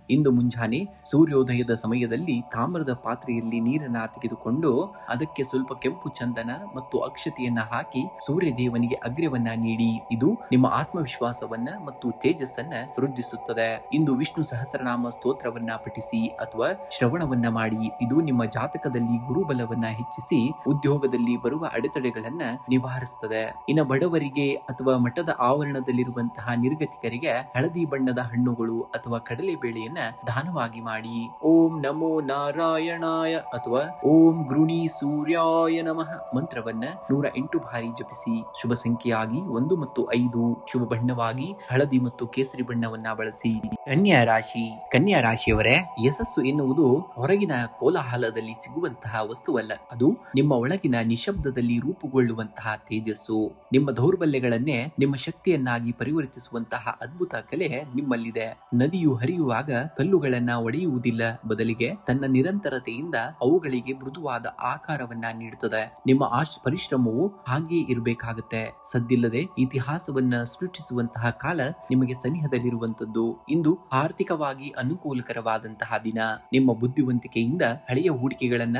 ಇಂದು ಮುಂಜಾನೆ ಸೂರ್ಯೋದಯದ ಸಮಯದಲ್ಲಿ ತಾಮ್ರದ ಪಾತ್ರೆಯಲ್ಲಿ ನೀರನ್ನ ತೆಗೆದುಕೊಂಡು ಅದಕ್ಕೆ ಸ್ವಲ್ಪ ಕೆಂಪು ಚಂದನ ಮತ್ತು ಅಕ್ಷತೆಯನ್ನ ಹಾಕಿ ಸೂರ್ಯ ದೇವನಿಗೆ ಅಗ್ರ್ಯವನ್ನ ನೀಡಿ. ಇದು ನಿಮ್ಮ ಆತ್ಮವಿಶ್ವಾಸವನ್ನ ಮತ್ತು ತೇಜಸ್ಸನ್ನ ವೃದ್ಧಿಸುತ್ತದೆ. ಇಂದು ವಿಷ್ಣು ಸಹಸ್ರನಾಮ ಸ್ತೋತ್ರವನ್ನ ಪಠಿಸಿ ಅಥವಾ ಶ್ರವಣವನ್ನ ಮಾಡಿ. ಇದು ನಿಮ್ಮ ಜಾತಕದಲ್ಲಿ ಗುರುಬಲವನ್ನ ಹೆಚ್ಚಿಸಿ ಉದ್ಯೋಗದಲ್ಲಿ ಬರುವ ಅಡೆತಡೆಗಳನ್ನ ನಿವಾರಿಸುತ್ತದೆ. ಇನ್ನು ಬಡವರಿಗೆ ಅಥವಾ ಮಠದ ಆವರಣದಲ್ಲಿರುವಂತಹ ನಿರ್ಗತಿಕರಿಗೆ ಹಳದಿ ಬಣ್ಣದ ಹಣ್ಣುಗಳು ಅಥವಾ ಕಡಲೆಬೇಳೆಯನ್ನ ದಾನವಾಗಿ ಮಾಡಿ. ಓಂ ನಮೋ ನಾರಾಯಣಾಯ ಅಥವಾ ಓಂ ಗೃಣಿ ಸೂರ್ಯಾಯ ನಮಃ ಮಂತ್ರವನ್ನ 108 ಬಾರಿ ಜಪಿಸಿ. ಶುಭ ಸಂಖ್ಯೆಯಾಗಿ 1 ಮತ್ತು 5. ಶುಭ ಬಣ್ಣವಾಗಿ ಹಳದಿ ಮತ್ತು ಕೇಸರಿ ಬಣ್ಣವನ್ನ ಬಳಸಿ. ಕನ್ಯಾ ರಾಶಿ. ಕನ್ಯಾ ರಾಶಿಯವರೇ, ಯಶಸ್ಸು ಎನ್ನುವುದು ಹೊರಗಿನ ಕೋಲಾಹಲದಲ್ಲಿ ಸಿಗುವಂತಹ ವಸ್ತುವಲ್ಲ, ಅದು ನಿಮ್ಮ ಒಳಗಿನ ನಿಶಬ್ದದಲ್ಲಿ ರೂಪುಗೊಳ್ಳುವಂತಹ ತೇಜಸ್ಸು. ನಿಮ್ಮ ದೌರ್ಬಲ್ಯಗಳನ್ನೇ ನಿಮ್ಮ ಶಕ್ತಿಯನ್ನಾಗಿ ಪರಿವರ್ತಿಸುವಂತಹ ಅದ್ಭುತ ಕಲೆ ನಿಮ್ಮಲ್ಲಿದೆ. ನದಿಯು ಹರಿಯುವಾಗ ಕಲ್ಲುಗಳನ್ನ ಒಡೆಯುವುದಿಲ್ಲ, ಬದಲಿಗೆ ತನ್ನ ನಿರಂತರತೆಯಿಂದ ಅವುಗಳಿಗೆ ಮೃದುವಾದ ಆಕಾರವನ್ನ ನೀಡುತ್ತದೆ. ನಿಮ್ಮ ಪರಿಶ್ರಮವು ಹಾಗೆಯೇ ಇರಬೇಕಾಗುತ್ತೆ. ಸದ್ದಿಲ್ಲದೆ ಇತಿಹಾಸವನ್ನ ಸೃಷ್ಟಿಸುವಂತಹ ಕಾಲ ನಿಮಗೆ ಸನಿಹದಲ್ಲಿರುವಂತದ್ದು. ಇಂದು ಆರ್ಥಿಕವಾಗಿ ಅನುಕೂಲಕರವಾದಂತಹ ದಿನ. ನಿಮ್ಮ ಬುದ್ಧಿವಂತಿಕೆಯಿಂದ ಹಳೆಯ ಹೂಡಿಕೆಗಳನ್ನ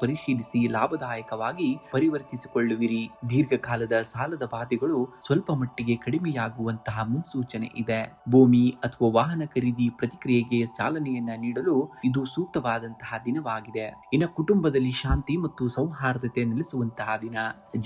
ಪರಿಶೀಲಿಸಿ ಲಾಭದಾಯಕವಾಗಿ ಪರಿವರ್ತಿಸಿಕೊಳ್ಳುವಿರಿ. ದೀರ್ಘಕಾಲದ ಸಾಲದ ಬಾಧೆಗಳು ಸ್ವಲ್ಪ ಮಟ್ಟಿಗೆ ಕಡಿಮೆಯಾಗುವಂತಹ ಮುನ್ಸೂಚನೆ ಇದೆ. ಭೂಮಿ ಅಥವಾ ವಾಹನ ಖರೀದಿ ಪ್ರತಿಕ್ರಿಯೆಗೆ ಚಾಲನೆಯನ್ನ ನೀಡಲು ಇದು ಸೂಕ್ತವಾದಂತಹ ದಿನವಾಗಿದೆ. ಇನ್ನು ಕುಟುಂಬದಲ್ಲಿ ಶಾಂತಿ ಮತ್ತು ಸೌಹಾರ್ದತೆ ನೆಲೆಸುವಂತಹ ದಿನ.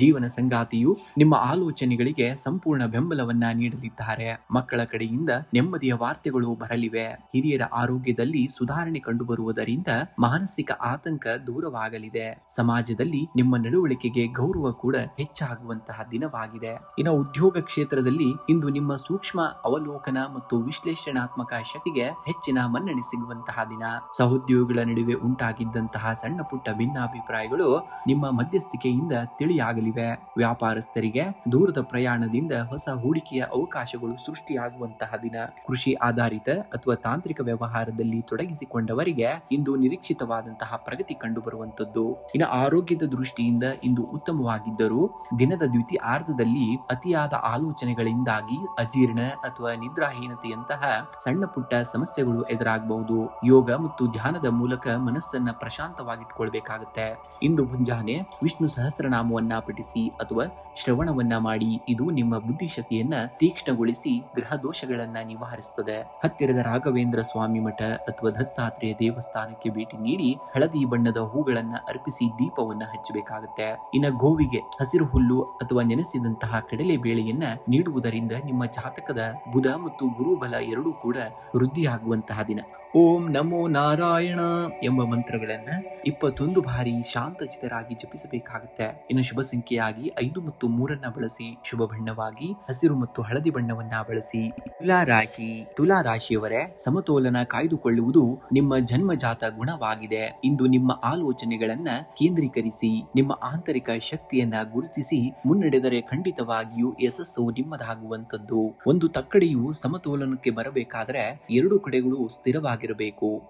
ಜೀವನ ಸಂಗಾತಿಯು ನಿಮ್ಮ ಆಲೋಚನೆಗಳಿಗೆ ಸಂಪೂರ್ಣ ಬೆಂಬಲವನ್ನ ನೀಡಲಿದ್ದಾರೆ. ಮಕ್ಕಳ ಕಡೆಯಿಂದ ನೆಮ್ಮದಿಯ ವಾರ್ತೆಗಳು ಬರಲಿವೆ. ಹಿರಿಯರ ಆರೋಗ್ಯದಲ್ಲಿ ಸುಧಾರಣೆ ಕಂಡುಬರುವುದರಿಂದ ಮಾನಸಿಕ ಆತಂಕ ದೂರವಾಗಲಿದೆ. ಸಮಾಜದಲ್ಲಿ ನಿಮ್ಮ ನಡವಳಿಕೆಗೆ ಗೌರವ ಕೂಡ ಹೆಚ್ಚಾಗುವಂತಹ ದಿನವಾಗಿದೆ. ಇನ್ನು ಉದ್ಯೋಗ ಕ್ಷೇತ್ರದಲ್ಲಿ ಇಂದು ನಿಮ್ಮ ಸೂಕ್ಷ್ಮ ಅವಲೋಕನ ಮತ್ತು ವಿಶ್ಲೇಷಣಾತ್ಮಕ ಶಕ್ತಿಗೆ ಹೆಚ್ಚಿನ ಮನ್ನಣೆ ಸಿಗುವಂತಹ ದಿನ. ಸಹೋದ್ಯೋಗಿಗಳ ನಡುವೆ ಉಂಟಾಗಿದ್ದಂತಹ ಸಣ್ಣ ಪುಟ್ಟ ಭಿನ್ನಾಭಿಪ್ರಾಯಗಳು ನಿಮ್ಮ ಮಧ್ಯಸ್ಥಿಕೆಯಿಂದ ತಿಳಿಯಾಗಲಿವೆ. ವ್ಯಾಪಾರಸ್ಥರಿಗೆ ದೂರದ ಪ್ರಯಾಣದಿಂದ ಹೊಸ ಹೂಡಿಕೆಯ ಅವಕಾಶಗಳು ಸೃಷ್ಟಿಯಾಗುವಂತಹ ದಿನ. ಕೃಷಿ ಆಧಾರಿತ ಅಥವಾ ತಾಂತ್ರಿಕ ವ್ಯವಹಾರದಲ್ಲಿ ತೊಡಗಿಸಿಕೊಂಡವರಿಗೆ ಇಂದು ನಿರೀಕ್ಷಿತವಾದಂತಹ ಪ್ರಗತಿ ಕಂಡುಬರುವಂತದ್ದು. ಇನ್ನು ಆರೋಗ್ಯದ ದೃಷ್ಟಿಯಿಂದ ಇಂದು ಉತ್ತಮವಾಗಿದ್ದರೂ ದಿನದ ದ್ವಿತೀಯಾರ್ಧದಲ್ಲಿ ಅತಿಯಾದ ಆಲೋಚನೆಗಳಿಂದಾಗಿ ಅಜೀರ್ಣ ಅಥವಾ ನಿದ್ರಾಹೀನತೆಯಂತಹ ಸಣ್ಣ ಪುಟ್ಟ ಸಮಸ್ಯೆಗಳು ಎದುರಾಗಬಹುದು. ಯೋಗ ಮತ್ತು ಧ್ಯಾನದ ಮೂಲಕ ಮನಸ್ಸನ್ನ ಪ್ರಶಾಂತವಾಗಿಟ್ಕೊಳ್ಬೇಕಾಗುತ್ತೆ. ಇಂದು ಮುಂಜಾನೆ ವಿಷ್ಣು ಸಹಸ್ರನಾಮವನ್ನ ಪಠಿಸಿ ಅಥವಾ ಶ್ರವಣವನ್ನ ಮಾಡಿ. ಇದು ನಿಮ್ಮ ಬುದ್ಧಿಶಕ್ತಿಯನ್ನ ತೀಕ್ಷ್ಣಗೊಳಿಸಿ ಗ್ರಹ ದೋಷಗಳನ್ನ ನಿವಾರಿಸುತ್ತದೆ. ಹತ್ತಿರದ ರಾಘವೇಂದ್ರ ಸ್ವಾಮಿ ಮಠ ಅಥವಾ ದತ್ತಾತ್ರೇಯ ದೇವಸ್ಥಾನಕ್ಕೆ ಭೇಟಿ ನೀಡಿ ಹಳದಿ ಬಣ್ಣದ ಹೂಗಳನ್ನ ಅರ್ಪಿಸಿ ದೀಪವನ್ನ ಹಚ್ಚಬೇಕಾಗುತ್ತೆ. ಇನ್ನು ಗೋವಿಗೆ ಹಸಿರು ಹುಲ್ಲು ಅಥವಾ ನೆನೆಸಿದಂತಹ ಕಡಲೆ ಬೇಳೆಯನ್ನ ನೀಡುವುದರಿಂದ ನಿಮ್ಮ ಜಾತಕದ ಬುಧ ಮತ್ತು ಗುರುಬಲ ಎರಡೂ ಕೂಡ ವೃದ್ಧಿಯಾಗುವಂತಹ ದಿನ. ಓಂ ನಮೋ ನಾರಾಯಣ ಎಂಬ ಮಂತ್ರಗಳನ್ನ 21 ಬಾರಿ ಶಾಂತಚಿತರಾಗಿ ಜಪಿಸಬೇಕಾಗುತ್ತೆ. ಇನ್ನು ಶುಭ ಸಂಖ್ಯೆಯಾಗಿ 5 ಮತ್ತು 3 ಬಳಸಿ. ಶುಭ ಬಣ್ಣವಾಗಿ ಹಸಿರು ಮತ್ತು ಹಳದಿ ಬಣ್ಣವನ್ನ ಬಳಸಿ. ತುಲಾ ರಾಶಿಯವರೇ, ಸಮತೋಲನ ಕಾಯ್ದುಕೊಳ್ಳುವುದು ನಿಮ್ಮ ಜನ್ಮಜಾತ ಗುಣವಾಗಿದೆ. ಇಂದು ನಿಮ್ಮ ಆಲೋಚನೆಗಳನ್ನ ಕೇಂದ್ರೀಕರಿಸಿ ನಿಮ್ಮ ಆಂತರಿಕ ಶಕ್ತಿಯನ್ನ ಗುರುತಿಸಿ ಮುನ್ನಡೆದರೆ ಖಂಡಿತವಾಗಿಯೂ ಯಶಸ್ಸು ನಿಮ್ಮದಾಗುವಂತದ್ದು. ಒಂದು ತಕ್ಕಡಿಯು ಸಮತೋಲನಕ್ಕೆ ಬರಬೇಕಾದರೆ ಎರಡು ಕಡೆಗಳು ಸ್ಥಿರವಾಗಿ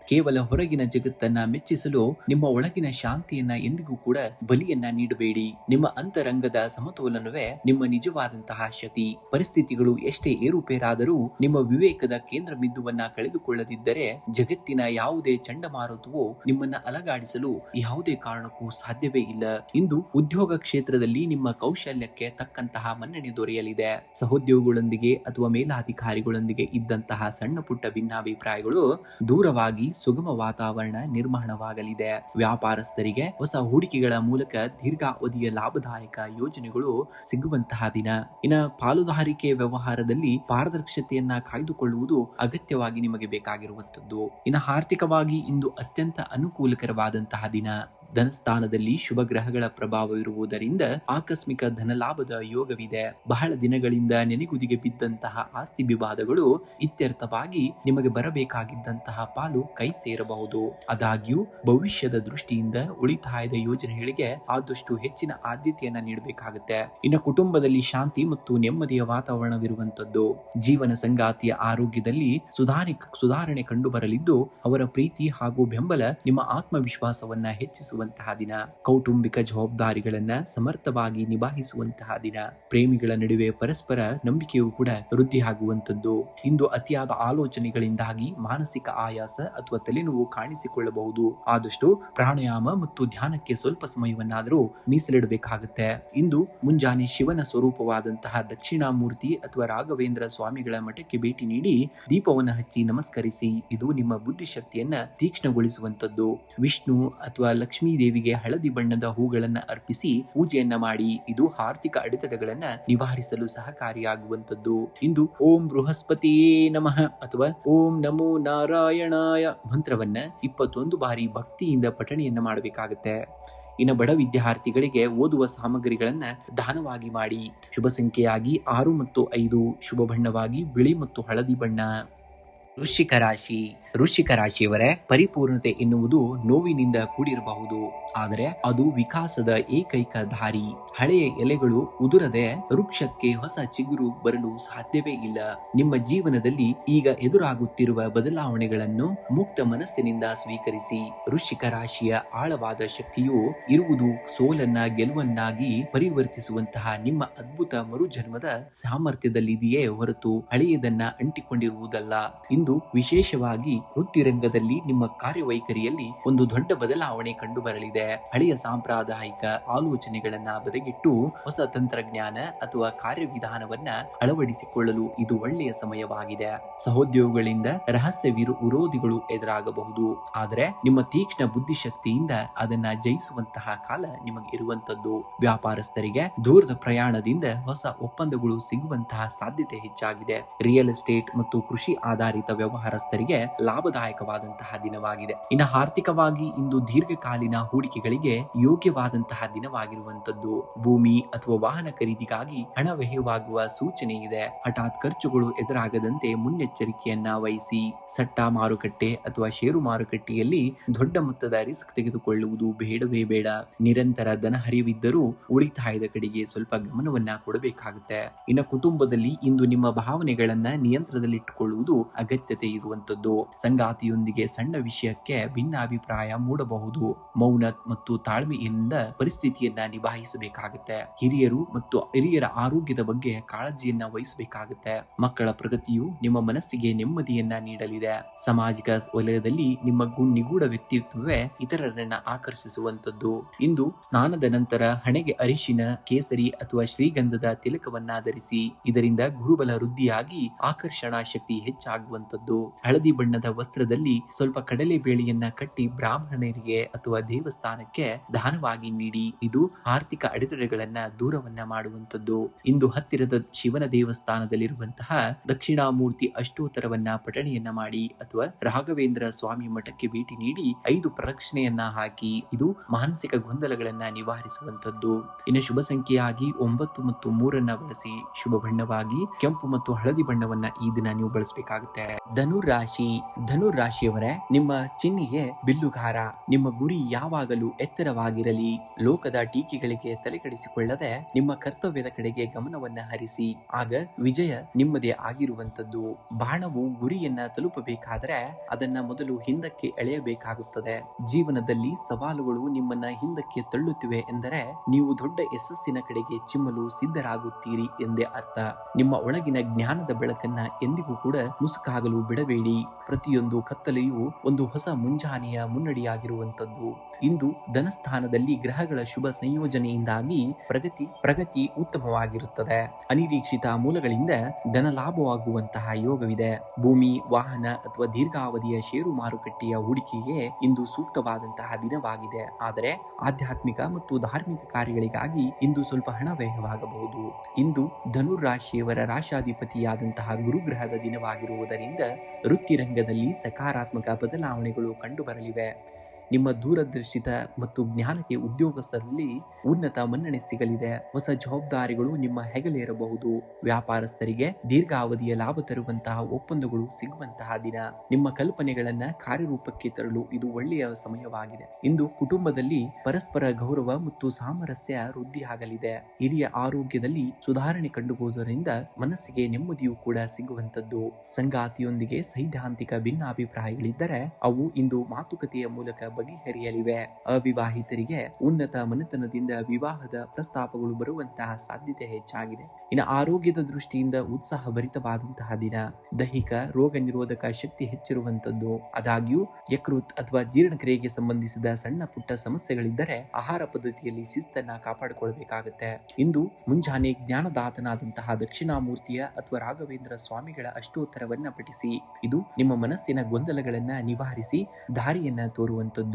ಕೇವಲ ಹೊರಗಿನ ಜಗತ್ತನ್ನ ಮೆಚ್ಚಿಸಲು ನಿಮ್ಮ ಒಳಗಿನ ಶಾಂತಿಯನ್ನ ಎಂದಿಗೂ ಕೂಡ ಬಲಿಯನ್ನ ನೀಡಬೇಡಿ. ನಿಮ್ಮ ಅಂತರಂಗದ ಸಮತೋಲನವೇ ನಿಮ್ಮ ನಿಜವಾದಂತಹ ಶಕ್ತಿ. ಪರಿಸ್ಥಿತಿಗಳು ಎಷ್ಟೇ ಏರುಪೇರಾದರೂ ನಿಮ್ಮ ವಿವೇಕದ ಕೇಂದ್ರ ಬಿಂದುವನ್ನ ಕಳೆದುಕೊಳ್ಳದಿದ್ದರೆ ಜಗತ್ತಿನ ಯಾವುದೇ ಚಂಡಮಾರುತವೂ ನಿಮ್ಮನ್ನ ಅಲಗಾಡಿಸಲು ಯಾವುದೇ ಕಾರಣಕ್ಕೂ ಸಾಧ್ಯವೇ ಇಲ್ಲ. ಇಂದು ಉದ್ಯೋಗ ಕ್ಷೇತ್ರದಲ್ಲಿ ನಿಮ್ಮ ಕೌಶಲ್ಯಕ್ಕೆ ತಕ್ಕಂತಹ ಮನ್ನಣೆ ದೊರೆಯಲಿದೆ. ಸಹೋದ್ಯೋಗಿಗಳೊಂದಿಗೆ ಅಥವಾ ಮೇಲಾಧಿಕಾರಿಗಳೊಂದಿಗೆ ಇದ್ದಂತಹ ಸಣ್ಣ ಪುಟ್ಟ ಭಿನ್ನಾಭಿಪ್ರಾಯಗಳು ದೂರವಾಗಿ ಸುಗಮ ವಾತಾವರಣ ನಿರ್ಮಾಣವಾಗಲಿದೆ. ವ್ಯಾಪಾರಸ್ಥರಿಗೆ ಹೊಸ ಹೂಡಿಕೆಗಳ ಮೂಲಕ ದೀರ್ಘಾವಧಿಯ ಲಾಭದಾಯಕ ಯೋಜನೆಗಳು ಸಿಗುವಂತಹ ದಿನ. ಇನ್ನು ಪಾಲುದಾರಿಕೆ ವ್ಯವಹಾರದಲ್ಲಿ ಪಾರದರ್ಶತೆಯನ್ನ ಕಾಯ್ದುಕೊಳ್ಳುವುದು ಅಗತ್ಯವಾಗಿ ನಿಮಗೆ ಬೇಕಾಗಿರುವಂತದ್ದು. ಇನ್ನು ಆರ್ಥಿಕವಾಗಿ ಇಂದು ಅತ್ಯಂತ ಅನುಕೂಲಕರವಾದಂತಹ ದಿನ. ಧನಸ್ಥಾನದಲ್ಲಿ ಶುಭ ಗ್ರಹಗಳ ಪ್ರಭಾವವಿರುವುದರಿಂದ ಆಕಸ್ಮಿಕ ಧನಲಾಭದ ಯೋಗವಿದೆ. ಬಹಳ ದಿನಗಳಿಂದ ನೆನೆಗುದಿಗೆ ಬಿದ್ದಂತಹ ಆಸ್ತಿ ವಿವಾದಗಳು ಇತ್ಯರ್ಥವಾಗಿ ನಿಮಗೆ ಬರಬೇಕಾಗಿದ್ದಂತಹ ಪಾಲು ಕೈ ಸೇರಬಹುದು. ಆದಾಗ್ಯೂ ಭವಿಷ್ಯದ ದೃಷ್ಟಿಯಿಂದ ಉಳಿತಾಯದ ಯೋಜನೆಗಳಿಗೆ ಆದಷ್ಟು ಹೆಚ್ಚಿನ ಆದ್ಯತೆಯನ್ನ ನೀಡಬೇಕಾಗುತ್ತೆ. ಇನ್ನು ಕುಟುಂಬದಲ್ಲಿ ಶಾಂತಿ ಮತ್ತು ನೆಮ್ಮದಿಯ ವಾತಾವರಣವಿರುವಂತದ್ದು. ಜೀವನ ಸಂಗಾತಿಯ ಆರೋಗ್ಯದಲ್ಲಿ ಸುಧಾರಣೆ ಕಂಡುಬರಲಿದ್ದು ಅವರ ಪ್ರೀತಿ ಹಾಗೂ ಬೆಂಬಲ ನಿಮ್ಮ ಆತ್ಮವಿಶ್ವಾಸವನ್ನ ಹೆಚ್ಚಿಸುವ ದಿನ. ಕೌಟುಂಬಿಕ ಜವಾಬ್ದಾರಿಗಳನ್ನ ಸಮರ್ಥವಾಗಿ ನಿಭಾಯಿಸುವಂತಹ ದಿನ. ಪ್ರೇಮಿಗಳ ನಡುವೆ ಪರಸ್ಪರ ನಂಬಿಕೆಯೂ ಕೂಡ ವೃದ್ಧಿಯಾಗುವಂತದ್ದು. ಇಂದು ಅತಿಯಾದ ಆಲೋಚನೆಗಳಿಂದಾಗಿ ಮಾನಸಿಕ ಆಯಾಸ ಅಥವಾ ತಲೆನೋವು ಕಾಣಿಸಿಕೊಳ್ಳಬಹುದು. ಆದಷ್ಟು ಪ್ರಾಣಾಯಾಮ ಮತ್ತು ಧ್ಯಾನಕ್ಕೆ ಸ್ವಲ್ಪ ಸಮಯವನ್ನಾದರೂ ಮೀಸಲಿಡಬೇಕಾಗುತ್ತೆ. ಇಂದು ಮುಂಜಾನೆ ಶಿವನ ಸ್ವರೂಪವಾದಂತಹ ದಕ್ಷಿಣಾಮೂರ್ತಿ ಅಥವಾ ರಾಘವೇಂದ್ರ ಸ್ವಾಮಿಗಳ ಮಠಕ್ಕೆ ಭೇಟಿ ನೀಡಿ ದೀಪವನ್ನು ಹಚ್ಚಿ ನಮಸ್ಕರಿಸಿ. ಇದು ನಿಮ್ಮ ಬುದ್ಧಿಶಕ್ತಿಯನ್ನ ತೀಕ್ಷ್ಣಗೊಳಿಸುವಂತದ್ದು. ವಿಷ್ಣು ಅಥವಾ ಲಕ್ಷ್ಮೀ ದೇವಿಗೆ ಹಳದಿ ಬಣ್ಣದ ಹೂಗಳನ್ನ ಅರ್ಪಿಸಿ ಪೂಜೆಯನ್ನ ಮಾಡಿ. ಇದು ಆರ್ಥಿಕ ಅಡೆತಡೆಗಳನ್ನ ನಿವಾರಿಸಲು ಸಹಕಾರಿಯಾಗುವಂತದ್ದು. ಇಂದು ಓಂ ಬೃಹಸ್ಪತಿಯೇ ನಮಃ ಅಥವಾ ಓಂ ನಮೋ ನಾರಾಯಣಾಯ ಮಂತ್ರವನ್ನ 21 ಬಾರಿ ಭಕ್ತಿಯಿಂದ ಪಠಣೆಯನ್ನ ಮಾಡಬೇಕಾಗುತ್ತೆ. ಇನ್ನು ಬಡ ವಿದ್ಯಾರ್ಥಿಗಳಿಗೆ ಓದುವ ಸಾಮಗ್ರಿಗಳನ್ನ ದಾನವಾಗಿ ಮಾಡಿ. ಶುಭ ಸಂಖ್ಯೆಯಾಗಿ 6 ಮತ್ತು 5. ಶುಭ ಬಣ್ಣವಾಗಿ ಬಿಳಿ ಮತ್ತು ಹಳದಿ ಬಣ್ಣ. ವೃಶ್ಚಿಕ ರಾಶಿಯವರೇ, ಪರಿಪೂರ್ಣತೆ ಎನ್ನುವುದು ನೋವಿನಿಂದ ಕೂಡಿರಬಹುದು, ಆದರೆ ಅದು ವಿಕಾಸದ ಏಕೈಕ ದಾರಿ. ಹಳೆಯ ಎಲೆಗಳು ಉದುರದೆ ವೃಕ್ಷಕ್ಕೆ ಹೊಸ ಚಿಗುರು ಬರಲು ಸಾಧ್ಯವೇ ಇಲ್ಲ. ನಿಮ್ಮ ಜೀವನದಲ್ಲಿ ಈಗ ಎದುರಾಗುತ್ತಿರುವ ಬದಲಾವಣೆಗಳನ್ನು ಮುಕ್ತ ಮನಸ್ಸಿನಿಂದ ಸ್ವೀಕರಿಸಿ. ವೃಶ್ಚಿಕ ರಾಶಿಯ ಆಳವಾದ ಶಕ್ತಿಯು ಇರುವುದು ಸೋಲನ್ನ ಗೆಲುವನ್ನಾಗಿ ಪರಿವರ್ತಿಸುವಂತಹ ನಿಮ್ಮ ಅದ್ಭುತ ಮರುಜನ್ಮದ ಸಾಮರ್ಥ್ಯದಲ್ಲಿದೆಯೇ ಹೊರತು ಹಳೆಯದನ್ನ ಅಂಟಿಕೊಂಡಿರುವುದಲ್ಲ. ಇಂದು ವಿಶೇಷವಾಗಿ ವೃತ್ತಿರಂಗದಲ್ಲಿ ನಿಮ್ಮ ಕಾರ್ಯವೈಖರಿಯಲ್ಲಿ ಒಂದು ದೊಡ್ಡ ಬದಲಾವಣೆ ಕಂಡುಬರಲಿದೆ. ಹಳೆಯ ಸಾಂಪ್ರದಾಯಿಕ ಆಲೋಚನೆಗಳನ್ನ ಬದಿಗಿಟ್ಟು ಹೊಸ ತಂತ್ರಜ್ಞಾನ ಅಥವಾ ಕಾರ್ಯವಿಧಾನವನ್ನ ಅಳವಡಿಸಿಕೊಳ್ಳಲು ಇದು ಒಳ್ಳೆಯ ಸಮಯವಾಗಿದೆ. ಸಹೋದ್ಯೋಗಿಗಳಿಂದ ರಹಸ್ಯ ವಿರೋಧಿಗಳು ಎದುರಾಗಬಹುದು, ಆದರೆ ನಿಮ್ಮ ತೀಕ್ಷ್ಣ ಬುದ್ಧಿಶಕ್ತಿಯಿಂದ ಅದನ್ನ ಜಯಿಸುವಂತಹ ಕಾಲ ನಿಮಗೆ ಇರುವಂತದ್ದು. ವ್ಯಾಪಾರಸ್ಥರಿಗೆ ದೂರದ ಪ್ರಯಾಣದಿಂದ ಹೊಸ ಒಪ್ಪಂದಗಳು ಸಿಗುವಂತಹ ಸಾಧ್ಯತೆ ಹೆಚ್ಚಾಗಿದೆ. ರಿಯಲ್ ಎಸ್ಟೇಟ್ ಮತ್ತು ಕೃಷಿ ಆಧಾರಿತ ವ್ಯವಹಾರಸ್ಥರಿಗೆ ಲಾಭದಾಯಕವಾದಂತಹ ದಿನವಾಗಿದೆ. ಇನ್ನು ಆರ್ಥಿಕವಾಗಿ ಇಂದು ದೀರ್ಘಕಾಲೀನ ಹೂಡಿಕೆಗಳಿಗೆ ಯೋಗ್ಯವಾದಂತಹ ದಿನವಾಗಿರುವಂತದ್ದು. ಭೂಮಿ ಅಥವಾ ವಾಹನ ಖರೀದಿಗಾಗಿ ಹಣ ವ್ಯಯವಾಗುವ ಸೂಚನೆ ಇದೆ. ಹಠಾತ್ ಖರ್ಚುಗಳು ಎದುರಾಗದಂತೆ ಮುನ್ನೆಚ್ಚರಿಕೆಯನ್ನ ವಹಿಸಿ. ಸಟ್ಟ ಮಾರುಕಟ್ಟೆ ಅಥವಾ ಷೇರು ಮಾರುಕಟ್ಟೆಯಲ್ಲಿ ದೊಡ್ಡ ಮೊತ್ತದ ರಿಸ್ಕ್ ತೆಗೆದುಕೊಳ್ಳುವುದು ಬೇಡವೇ ಬೇಡ. ನಿರಂತರ ಧನ ಹರಿವಿದ್ದರೂ ಉಳಿತಾಯದ ಕಡೆಗೆ ಸ್ವಲ್ಪ ಗಮನವನ್ನ ಕೊಡಬೇಕಾಗುತ್ತೆ. ಇನ್ನು ಕುಟುಂಬದಲ್ಲಿ ಇಂದು ನಿಮ್ಮ ಭಾವನೆಗಳನ್ನ ನಿಯಂತ್ರಣದಲ್ಲಿಟ್ಟುಕೊಳ್ಳುವುದು ಅಗತ್ಯತೆ ಇರುವಂತದ್ದು. ಸಂಗಾತಿಯೊಂದಿಗೆ ಸಣ್ಣ ವಿಷಯಕ್ಕೆ ಭಿನ್ನಾಭಿಪ್ರಾಯ ಮೂಡಬಹುದು. ಮೌನ ಮತ್ತು ತಾಳ್ಮೆಯಿಂದ ಪರಿಸ್ಥಿತಿಯನ್ನ ನಿಭಾಯಿಸಬೇಕಾಗುತ್ತೆ. ಹಿರಿಯರ ಆರೋಗ್ಯದ ಬಗ್ಗೆ ಕಾಳಜಿಯನ್ನ ವಹಿಸಬೇಕಾಗುತ್ತೆ. ಮಕ್ಕಳ ಪ್ರಗತಿಯು ನಿಮ್ಮ ಮನಸ್ಸಿಗೆ ನೆಮ್ಮದಿಯನ್ನ ನೀಡಲಿದೆ. ಸಾಮಾಜಿಕ ವಲಯದಲ್ಲಿ ನಿಮ್ಮ ನಿಗೂಢ ವ್ಯಕ್ತಿತ್ವವೇ ಇತರರನ್ನ ಆಕರ್ಷಿಸುವಂತದ್ದು. ಇಂದು ಸ್ನಾನದ ನಂತರ ಹಣೆಗೆ ಅರಿಶಿನ, ಕೇಸರಿ ಅಥವಾ ಶ್ರೀಗಂಧದ ತಿಲಕವನ್ನ ಧರಿಸಿ. ಇದರಿಂದ ಗುರುಬಲ ವೃದ್ಧಿಯಾಗಿ ಆಕರ್ಷಣಾ ಶಕ್ತಿ ಹೆಚ್ಚಾಗುವಂತದ್ದು. ಹಳದಿ ಬಣ್ಣದ ವಸ್ತ್ರದಲ್ಲಿ ಸ್ವಲ್ಪ ಕಡಲೆ ಬೇಳೆಯನ್ನ ಕಟ್ಟಿ ಬ್ರಾಹ್ಮಣರಿಗೆ ಅಥವಾ ದೇವಸ್ಥಾನಕ್ಕೆ ದಾನವಾಗಿ ನೀಡಿ. ಇದು ಆರ್ಥಿಕ ಅಡೆತಡೆಗಳನ್ನ ದೂರವನ್ನ ಮಾಡುವಂತದ್ದು. ಇಂದು ಹತ್ತಿರದ ಶಿವನ ದೇವಸ್ಥಾನದಲ್ಲಿರುವಂತಹ ದಕ್ಷಿಣಾಮೂರ್ತಿ ಅಷ್ಟೋತ್ತರವನ್ನ ಪಠಣೆಯನ್ನ ಮಾಡಿ ಅಥವಾ ರಾಘವೇಂದ್ರ ಸ್ವಾಮಿ ಮಠಕ್ಕೆ ಭೇಟಿ ನೀಡಿ 5 ಪ್ರದಕ್ಷಿಣೆಯನ್ನ ಹಾಕಿ. ಇದು ಮಾನಸಿಕ ಗೊಂದಲಗಳನ್ನ ನಿವಾರಿಸುವಂತದ್ದು. ಇನ್ನು ಶುಭ ಸಂಖ್ಯೆಯಾಗಿ 9 ಮತ್ತು 3 ಬಳಸಿ. ಶುಭ ಬಣ್ಣವಾಗಿ ಕೆಂಪು ಮತ್ತು ಹಳದಿ ಬಣ್ಣವನ್ನ ಈ ದಿನ ನೀವು ಬಳಸಬೇಕಾಗುತ್ತೆ. ಧನುರಾಶಿಯವರೇ, ನಿಮ್ಮ ಚಿಹ್ನೆಗೆ ಬಿಲ್ಲುಗಾರ. ನಿಮ್ಮ ಗುರಿ ಯಾವಾಗಲೂ ಎತ್ತರವಾಗಿರಲಿ. ಲೋಕದ ಟೀಕೆಗಳಿಗೆ ತಲೆಕೆಡಿಸಿಕೊಳ್ಳದೆ ನಿಮ್ಮ ಕರ್ತವ್ಯದ ಕಡೆಗೆ ಗಮನವನ್ನ ಹರಿಸಿ. ಆಗ ವಿಜಯ ನಿಮ್ಮದೇ ಆಗಿರುವಂತದ್ದು. ಬಾಣವು ಗುರಿಯನ್ನ ತಲುಪಬೇಕಾದರೆ ಅದನ್ನ ಮೊದಲು ಹಿಂದಕ್ಕೆ ಎಳೆಯಬೇಕಾಗುತ್ತದೆ. ಜೀವನದಲ್ಲಿ ಸವಾಲುಗಳು ನಿಮ್ಮನ್ನ ಹಿಂದಕ್ಕೆ ತಳ್ಳುತ್ತಿವೆ ಎಂದರೆ ನೀವು ದೊಡ್ಡ ಯಶಸ್ಸಿನ ಕಡೆಗೆ ಚಿಮ್ಮಲು ಸಿದ್ಧರಾಗುತ್ತೀರಿ ಎಂದೇ ಅರ್ಥ. ನಿಮ್ಮ ಒಳಗಿನ ಜ್ಞಾನದ ಬೆಳಕನ್ನ ಎಂದಿಗೂ ಕೂಡ ಮುಸುಕಾಗಲು ಬಿಡಬೇಡಿ. ಪ್ರತಿಯೊಂದು ಕತ್ತಲೆಯೂ ಒಂದು ಹೊಸ ಮುಂಜಾನೆಯ ಮುನ್ನಡಿಯಾಗಿರುವಂತದ್ದು. ಇಂದು ಧನಸ್ಥಾನದಲ್ಲಿ ಗ್ರಹಗಳ ಶುಭ ಸಂಯೋಜನೆಯಿಂದಾಗಿ ಪ್ರಗತಿ ಉತ್ತಮವಾಗಿರುತ್ತದೆ. ಅನಿರೀಕ್ಷಿತ ಮೂಲಗಳಿಂದ ಧನ ಲಾಭವಾಗುವಂತಹ ಯೋಗವಿದೆ. ಭೂಮಿ, ವಾಹನ ಅಥವಾ ದೀರ್ಘಾವಧಿಯ ಷೇರು ಮಾರುಕಟ್ಟೆಯ ಹೂಡಿಕೆಗೆ ಇಂದು ಸೂಕ್ತವಾದಂತಹ ದಿನವಾಗಿದೆ. ಆದರೆ ಆಧ್ಯಾತ್ಮಿಕ ಮತ್ತು ಧಾರ್ಮಿಕ ಕಾರ್ಯಗಳಿಗಾಗಿ ಇಂದು ಸ್ವಲ್ಪ ಹಣ ವ್ಯಯವಾಗಬಹುದು. ಇಂದು ಧನುರಾಶಿಯವರ ರಾಶಾಧಿಪತಿಯಾದಂತಹ ಗುರುಗ್ರಹದ ದಿನವಾಗಿರುವುದರಿಂದ ವೃತ್ತಿ ರಂಗದಲ್ಲಿ ಸಕಾರಾತ್ಮಕ ಬದಲಾವಣೆಗಳು ಕಂಡುಬರಲಿವೆ. ನಿಮ್ಮ ದೂರದರ್ಶಿತ ಮತ್ತು ಜ್ಞಾನಕ್ಕೆ ಉದ್ಯೋಗಸ್ಥರಲ್ಲಿ ಉನ್ನತ ಮನ್ನಣೆ ಸಿಗಲಿದೆ. ಹೊಸ ಜವಾಬ್ದಾರಿಗಳು ನಿಮ್ಮ ಹೆಗಲೇರಬಹುದು. ವ್ಯಾಪಾರಸ್ಥರಿಗೆ ದೀರ್ಘಾವಧಿಯ ಲಾಭ ತರುವಂತಹ ಒಪ್ಪಂದಗಳು ಸಿಗುವಂತಹ ದಿನ. ನಿಮ್ಮ ಕಲ್ಪನೆಗಳನ್ನ ಕಾರ್ಯರೂಪಕ್ಕೆ ತರಲು ಇದು ಒಳ್ಳೆಯ ಸಮಯವಾಗಿದೆ. ಇಂದು ಕುಟುಂಬದಲ್ಲಿ ಪರಸ್ಪರ ಗೌರವ ಮತ್ತು ಸಾಮರಸ್ಯ ವೃದ್ಧಿಯಾಗಲಿದೆ. ಹಿರಿಯ ಆರೋಗ್ಯದಲ್ಲಿ ಸುಧಾರಣೆ ಕಂಡುಬರುವುದರಿಂದ ಮನಸ್ಸಿಗೆ ನೆಮ್ಮದಿಯೂ ಕೂಡ ಸಿಗುವಂತದ್ದು. ಸಂಗಾತಿಯೊಂದಿಗೆ ಸೈದ್ಧಾಂತಿಕ ಭಿನ್ನಾಭಿಪ್ರಾಯಗಳಿದ್ದರೆ ಅವು ಇಂದು ಮಾತುಕತೆಯ ಮೂಲಕ ಬಗೆಹರಿಯಲಿವೆ. ಅವಿವಾಹಿತರಿಗೆ ಉನ್ನತ ಮನೆತನದಿಂದ ವಿವಾಹದ ಪ್ರಸ್ತಾಪಗಳು ಬರುವಂತಹ ಸಾಧ್ಯತೆ ಹೆಚ್ಚಾಗಿದೆ. ಇನ್ನು ಆರೋಗ್ಯದ ದೃಷ್ಟಿಯಿಂದ ಉತ್ಸಾಹ ಭರಿತವಾದಂತಹ ದಿನ. ದೈಹಿಕ ರೋಗ ನಿರೋಧಕ ಶಕ್ತಿ ಹೆಚ್ಚಿರುವಂತದ್ದು. ಆದಾಗ್ಯೂ ಯಕೃತ್ ಅಥವಾ ಜೀರ್ಣಕ್ರಿಯೆಗೆ ಸಂಬಂಧಿಸಿದ ಸಣ್ಣ ಪುಟ್ಟ ಸಮಸ್ಯೆಗಳಿದ್ದರೆ ಆಹಾರ ಪದ್ಧತಿಯಲ್ಲಿ ಶಿಸ್ತನ್ನ ಕಾಪಾಡಿಕೊಳ್ಳಬೇಕಾಗುತ್ತೆ. ಇಂದು ಮುಂಜಾನೆ ಜ್ಞಾನದಾತನಾದಂತಹ ದಕ್ಷಿಣಾಮೂರ್ತಿಯ ಅಥವಾ ರಾಘವೇಂದ್ರ ಸ್ವಾಮಿಗಳ ಅಷ್ಟೋತ್ತರವನ್ನ ಪಠಿಸಿ. ಇದು ನಿಮ್ಮ ಮನಸ್ಸಿನ ಗೊಂದಲಗಳನ್ನ ನಿವಾರಿಸಿ ದಾರಿಯನ್ನ ತೋರುವಂತದ್ದು.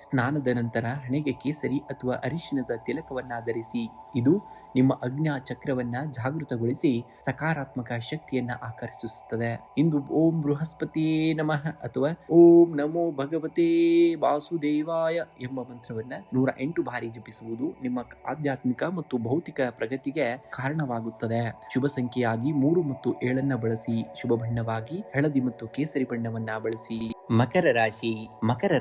ಸ್ನಾನದ ನಂತರ ಹಣೆಗೆ ಕೇಸರಿ ಅಥವಾ ಅರಿಶಿನದ ತಿಲಕವನ್ನ ಧರಿಸಿ. ಇದು ನಿಮ್ಮ ಅಜ್ಞಾ ಚಕ್ರವನ್ನ ಜಾಗೃತಗೊಳಿಸಿ ಸಕಾರಾತ್ಮಕ ಶಕ್ತಿಯನ್ನ ಆಕರ್ಷಿಸುತ್ತದೆ. ಇಂದು ಓಂ ಬೃಹಸ್ಪತಿಯೇ ನಮಃ ಅಥವಾ ಓಂ ನಮೋ ಭಗವತೆ ವಾಸುದೇವಾಯ ಎಂಬ ಮಂತ್ರವನ್ನ 108 ಬಾರಿ ಜಪಿಸುವುದು ನಿಮ್ಮ ಆಧ್ಯಾತ್ಮಿಕ ಮತ್ತು ಭೌತಿಕ ಪ್ರಗತಿಗೆ ಕಾರಣವಾಗುತ್ತದೆ. ಶುಭ ಸಂಖ್ಯೆಯಾಗಿ 3 ಮತ್ತು 7 ಬಳಸಿ. ಶುಭ ಬಣ್ಣವಾಗಿ ಹಳದಿ ಮತ್ತು ಕೇಸರಿ ಬಣ್ಣವನ್ನ ಬಳಸಿ. ಮಕರ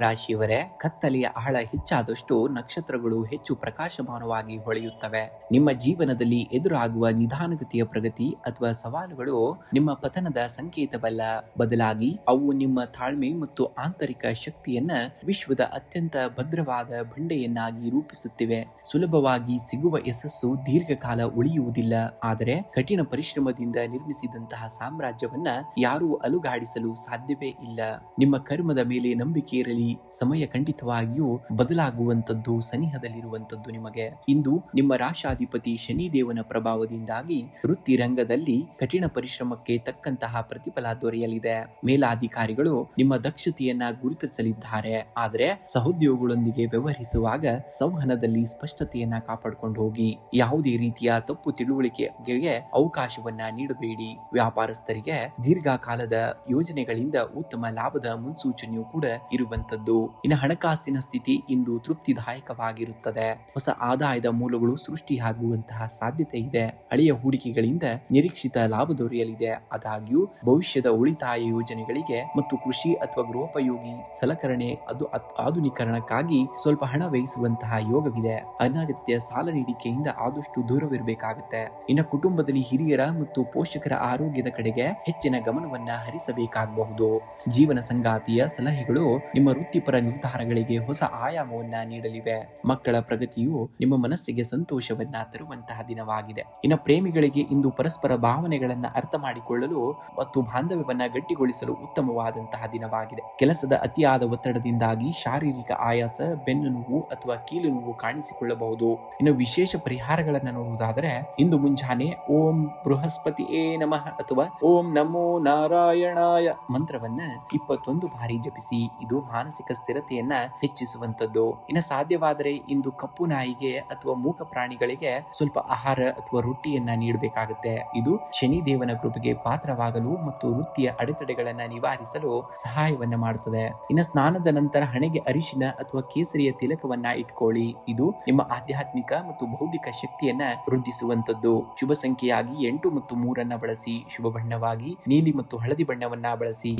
ರಾಶಿಯವರೇ, ಕತ್ತಲೆಯ ಆಳ ಹೆಚ್ಚಾದಷ್ಟು ನಕ್ಷತ್ರಗಳು ಹೆಚ್ಚು ಪ್ರಕಾಶಮಾನವಾಗಿ ಹೊಳೆಯುತ್ತವೆ. ನಿಮ್ಮ ಜೀವನದಲ್ಲಿ ಎದುರಾಗುವ ನಿಧಾನಗತಿಯ ಪ್ರಗತಿ ಅಥವಾ ಸವಾಲುಗಳು ನಿಮ್ಮ ಪತನದ ಸಂಕೇತವಲ್ಲ. ಬದಲಾಗಿ ಅವು ನಿಮ್ಮ ತಾಳ್ಮೆ ಮತ್ತು ಆಂತರಿಕ ಶಕ್ತಿಯನ್ನ ವಿಶ್ವದ ಅತ್ಯಂತ ಭದ್ರವಾದ ಬಂಡೆಯನ್ನಾಗಿ ರೂಪಿಸುತ್ತಿವೆ. ಸುಲಭವಾಗಿ ಸಿಗುವ ಯಶಸ್ಸು ದೀರ್ಘಕಾಲ ಉಳಿಯುವುದಿಲ್ಲ. ಆದರೆ ಕಠಿಣ ಪರಿಶ್ರಮದಿಂದ ನಿರ್ಮಿಸಿದಂತಹ ಸಾಮ್ರಾಜ್ಯವನ್ನ ಯಾರೂ ಅಲುಗಾಡಿಸಲು ಸಾಧ್ಯವೇ ಇಲ್ಲ. ನಿಮ್ಮ ಕರ್ಮದ ಮೇಲೆ ನಂಬಿಕೆ ಇರಲಿ. ಸಮಯ ಖಂಡಿತವಾಗಿಯೂ ಬದಲಾಗುವಂತದ್ದು ಸನಿಹದಲ್ಲಿರುವಂತದ್ದು ನಿಮಗೆ. ಇಂದು ನಿಮ್ಮ ರಾಶಾಧಿಪತಿ ಶನಿದೇವನ ಪ್ರಭಾವದಿಂದಾಗಿ ವೃತ್ತಿ ರಂಗದಲ್ಲಿ ಕಠಿಣ ಪರಿಶ್ರಮಕ್ಕೆ ತಕ್ಕಂತಹ ಪ್ರತಿಫಲ ದೊರೆಯಲಿದೆ. ಮೇಲಾಧಿಕಾರಿಗಳು ನಿಮ್ಮ ದಕ್ಷತೆಯನ್ನ ಗುರುತಿಸಲಿದ್ದಾರೆ. ಆದರೆ ಸಹೋದ್ಯೋಗಿಗಳೊಂದಿಗೆ ವ್ಯವಹರಿಸುವಾಗ ಸಂವಹನದಲ್ಲಿ ಸ್ಪಷ್ಟತೆಯನ್ನ ಕಾಪಾಡಿಕೊಂಡು ಹೋಗಿ. ಯಾವುದೇ ರೀತಿಯ ತಪ್ಪು ತಿಳುವಳಿಕೆಗೆ ಅವಕಾಶವನ್ನ ನೀಡಬೇಡಿ. ವ್ಯಾಪಾರಸ್ಥರಿಗೆ ದೀರ್ಘಕಾಲದ ಯೋಜನೆಗಳಿಂದ ಉತ್ತಮ ಲಾಭದ ಮುನ್ಸೂಚನೆಯೂ ಕೂಡ ಇರುವಂತದ್ದು. ಇನ್ನು ಹಣಕಾಸಿನ ಸ್ಥಿತಿ ಇಂದು ತೃಪ್ತಿದಾಯಕವಾಗಿರುತ್ತದೆ. ಹೊಸ ಆದಾಯದ ಮೂಲಗಳು ಸೃಷ್ಟಿಯಾಗುವಂತಹ ಸಾಧ್ಯತೆ ಇದೆ. ಹಳೆಯ ಹೂಡಿಕೆಗಳಿಂದ ನಿರೀಕ್ಷಿತ ಲಾಭ ದೊರೆಯಲಿದೆ. ಆದಾಗ್ಯೂ ಭವಿಷ್ಯದ ಉಳಿತಾಯ ಯೋಜನೆಗಳಿಗೆ ಮತ್ತು ಕೃಷಿ ಅಥವಾ ಗೃಹೋಪಯೋಗಿ ಸಲಕರಣೆ ಆಧುನೀಕರಣಕ್ಕಾಗಿ ಸ್ವಲ್ಪ ಹಣ ವ್ಯಯಿಸುವಂತಹ ಯೋಗವಿದೆ. ಅನಗತ್ಯ ಸಾಲ ನೀಡಿಕೆಯಿಂದ ಆದಷ್ಟು ದೂರವಿರಬೇಕಾಗುತ್ತೆ. ಇನ್ನು ಕುಟುಂಬದಲ್ಲಿ ಹಿರಿಯರ ಮತ್ತು ಪೋಷಕರ ಆರೋಗ್ಯದ ಕಡೆಗೆ ಹೆಚ್ಚಿನ ಗಮನವನ್ನ ಹರಿಸಬೇಕಾಗಬಹುದು. ಜೀವನ ಸಂಗಾತಿಯ ಸಲಹೆಗಳು ನಿಮ್ಮ ವೃತ್ತಿಪರ ನಿರ್ಧಾರಗಳಿಗೆ ಹೊಸ ಆಯಾಮವನ್ನ ನೀಡಲಿವೆ. ಮಕ್ಕಳ ಪ್ರಗತಿಯು ನಿಮ್ಮ ಮನಸ್ಸಿಗೆ ಸಂತೋಷವನ್ನ ತರುವಂತಹ ದಿನವಾಗಿದೆ. ಇನ್ನು ಪ್ರೇಮಿಗಳಿಗೆ ಇಂದು ಪರಸ್ಪರ ಭಾವನೆಗಳನ್ನ ಅರ್ಥ ಮಾಡಿಕೊಳ್ಳಲು ಮತ್ತು ಬಾಂಧವ್ಯವನ್ನ ಗಟ್ಟಿಗೊಳಿಸಲು ಉತ್ತಮವಾದಂತಹ ದಿನವಾಗಿದೆ. ಕೆಲಸದ ಅತಿಯಾದ ಒತ್ತಡದಿಂದಾಗಿ ಶಾರೀರಿಕ ಆಯಾಸ, ಬೆನ್ನು ನೋವು ಅಥವಾ ಕೀಲು ನೋವು ಕಾಣಿಸಿಕೊಳ್ಳಬಹುದು. ಇನ್ನು ವಿಶೇಷ ಪರಿಹಾರಗಳನ್ನ ನೋಡುವುದಾದರೆ ಇಂದು ಮುಂಜಾನೆ ಓಂ ಬೃಹಸ್ಪತಿಯೇ ನಮಃ ಅಥವಾ ಓಂ ನಮೋ ನಾರಾಯಣಾಯ ಮಂತ್ರವನ್ನ 21 ಬಾರಿ ಜಪಿಸಿ. ಇದು ಮಾನಸಿಕ ಸ್ಥಿರತೆಯನ್ನ ಹೆಚ್ಚಿಸುವಂತದ್ದು. ಇನ್ನು ಸಾಧ್ಯವಾದರೆ ಇಂದು ಕಪ್ಪು ನಾಯಿಗೆ ಅಥವಾ ಮೂಕ ಪ್ರಾಣಿಗಳಿಗೆ ಸ್ವಲ್ಪ ಆಹಾರ ಅಥವಾ ರೊಟ್ಟಿಯನ್ನ ನೀಡಬೇಕಾಗುತ್ತೆ. ಇದು ಶನಿದೇವನ ಕೃಪೆಗೆ ಪಾತ್ರವಾಗಲು ಮತ್ತು ವೃತ್ತಿಯ ಅಡೆತಡೆಗಳನ್ನ ನಿವಾರಿಸಲು ಸಹಾಯವನ್ನ ಮಾಡುತ್ತದೆ. ಇನ್ನು ಸ್ನಾನದ ನಂತರ ಹಣೆಗೆ ಅರಿಶಿನ ಅಥವಾ ಕೇಸರಿಯ ತಿಲಕವನ್ನ ಇಟ್ಕೊಳ್ಳಿ. ಇದು ನಿಮ್ಮ ಆಧ್ಯಾತ್ಮಿಕ ಮತ್ತು ಬೌದ್ಧಿಕ ಶಕ್ತಿಯನ್ನ ವೃದ್ಧಿಸುವಂತದ್ದು. ಶುಭ ಸಂಖ್ಯೆಯಾಗಿ 8 ಮತ್ತು 3 ಬಳಸಿ. ಶುಭ ಬಣ್ಣವಾಗಿ ನೀಲಿ ಮತ್ತು ಹಳದಿ ಬಣ್ಣವನ್ನ ಬಳಸಿ.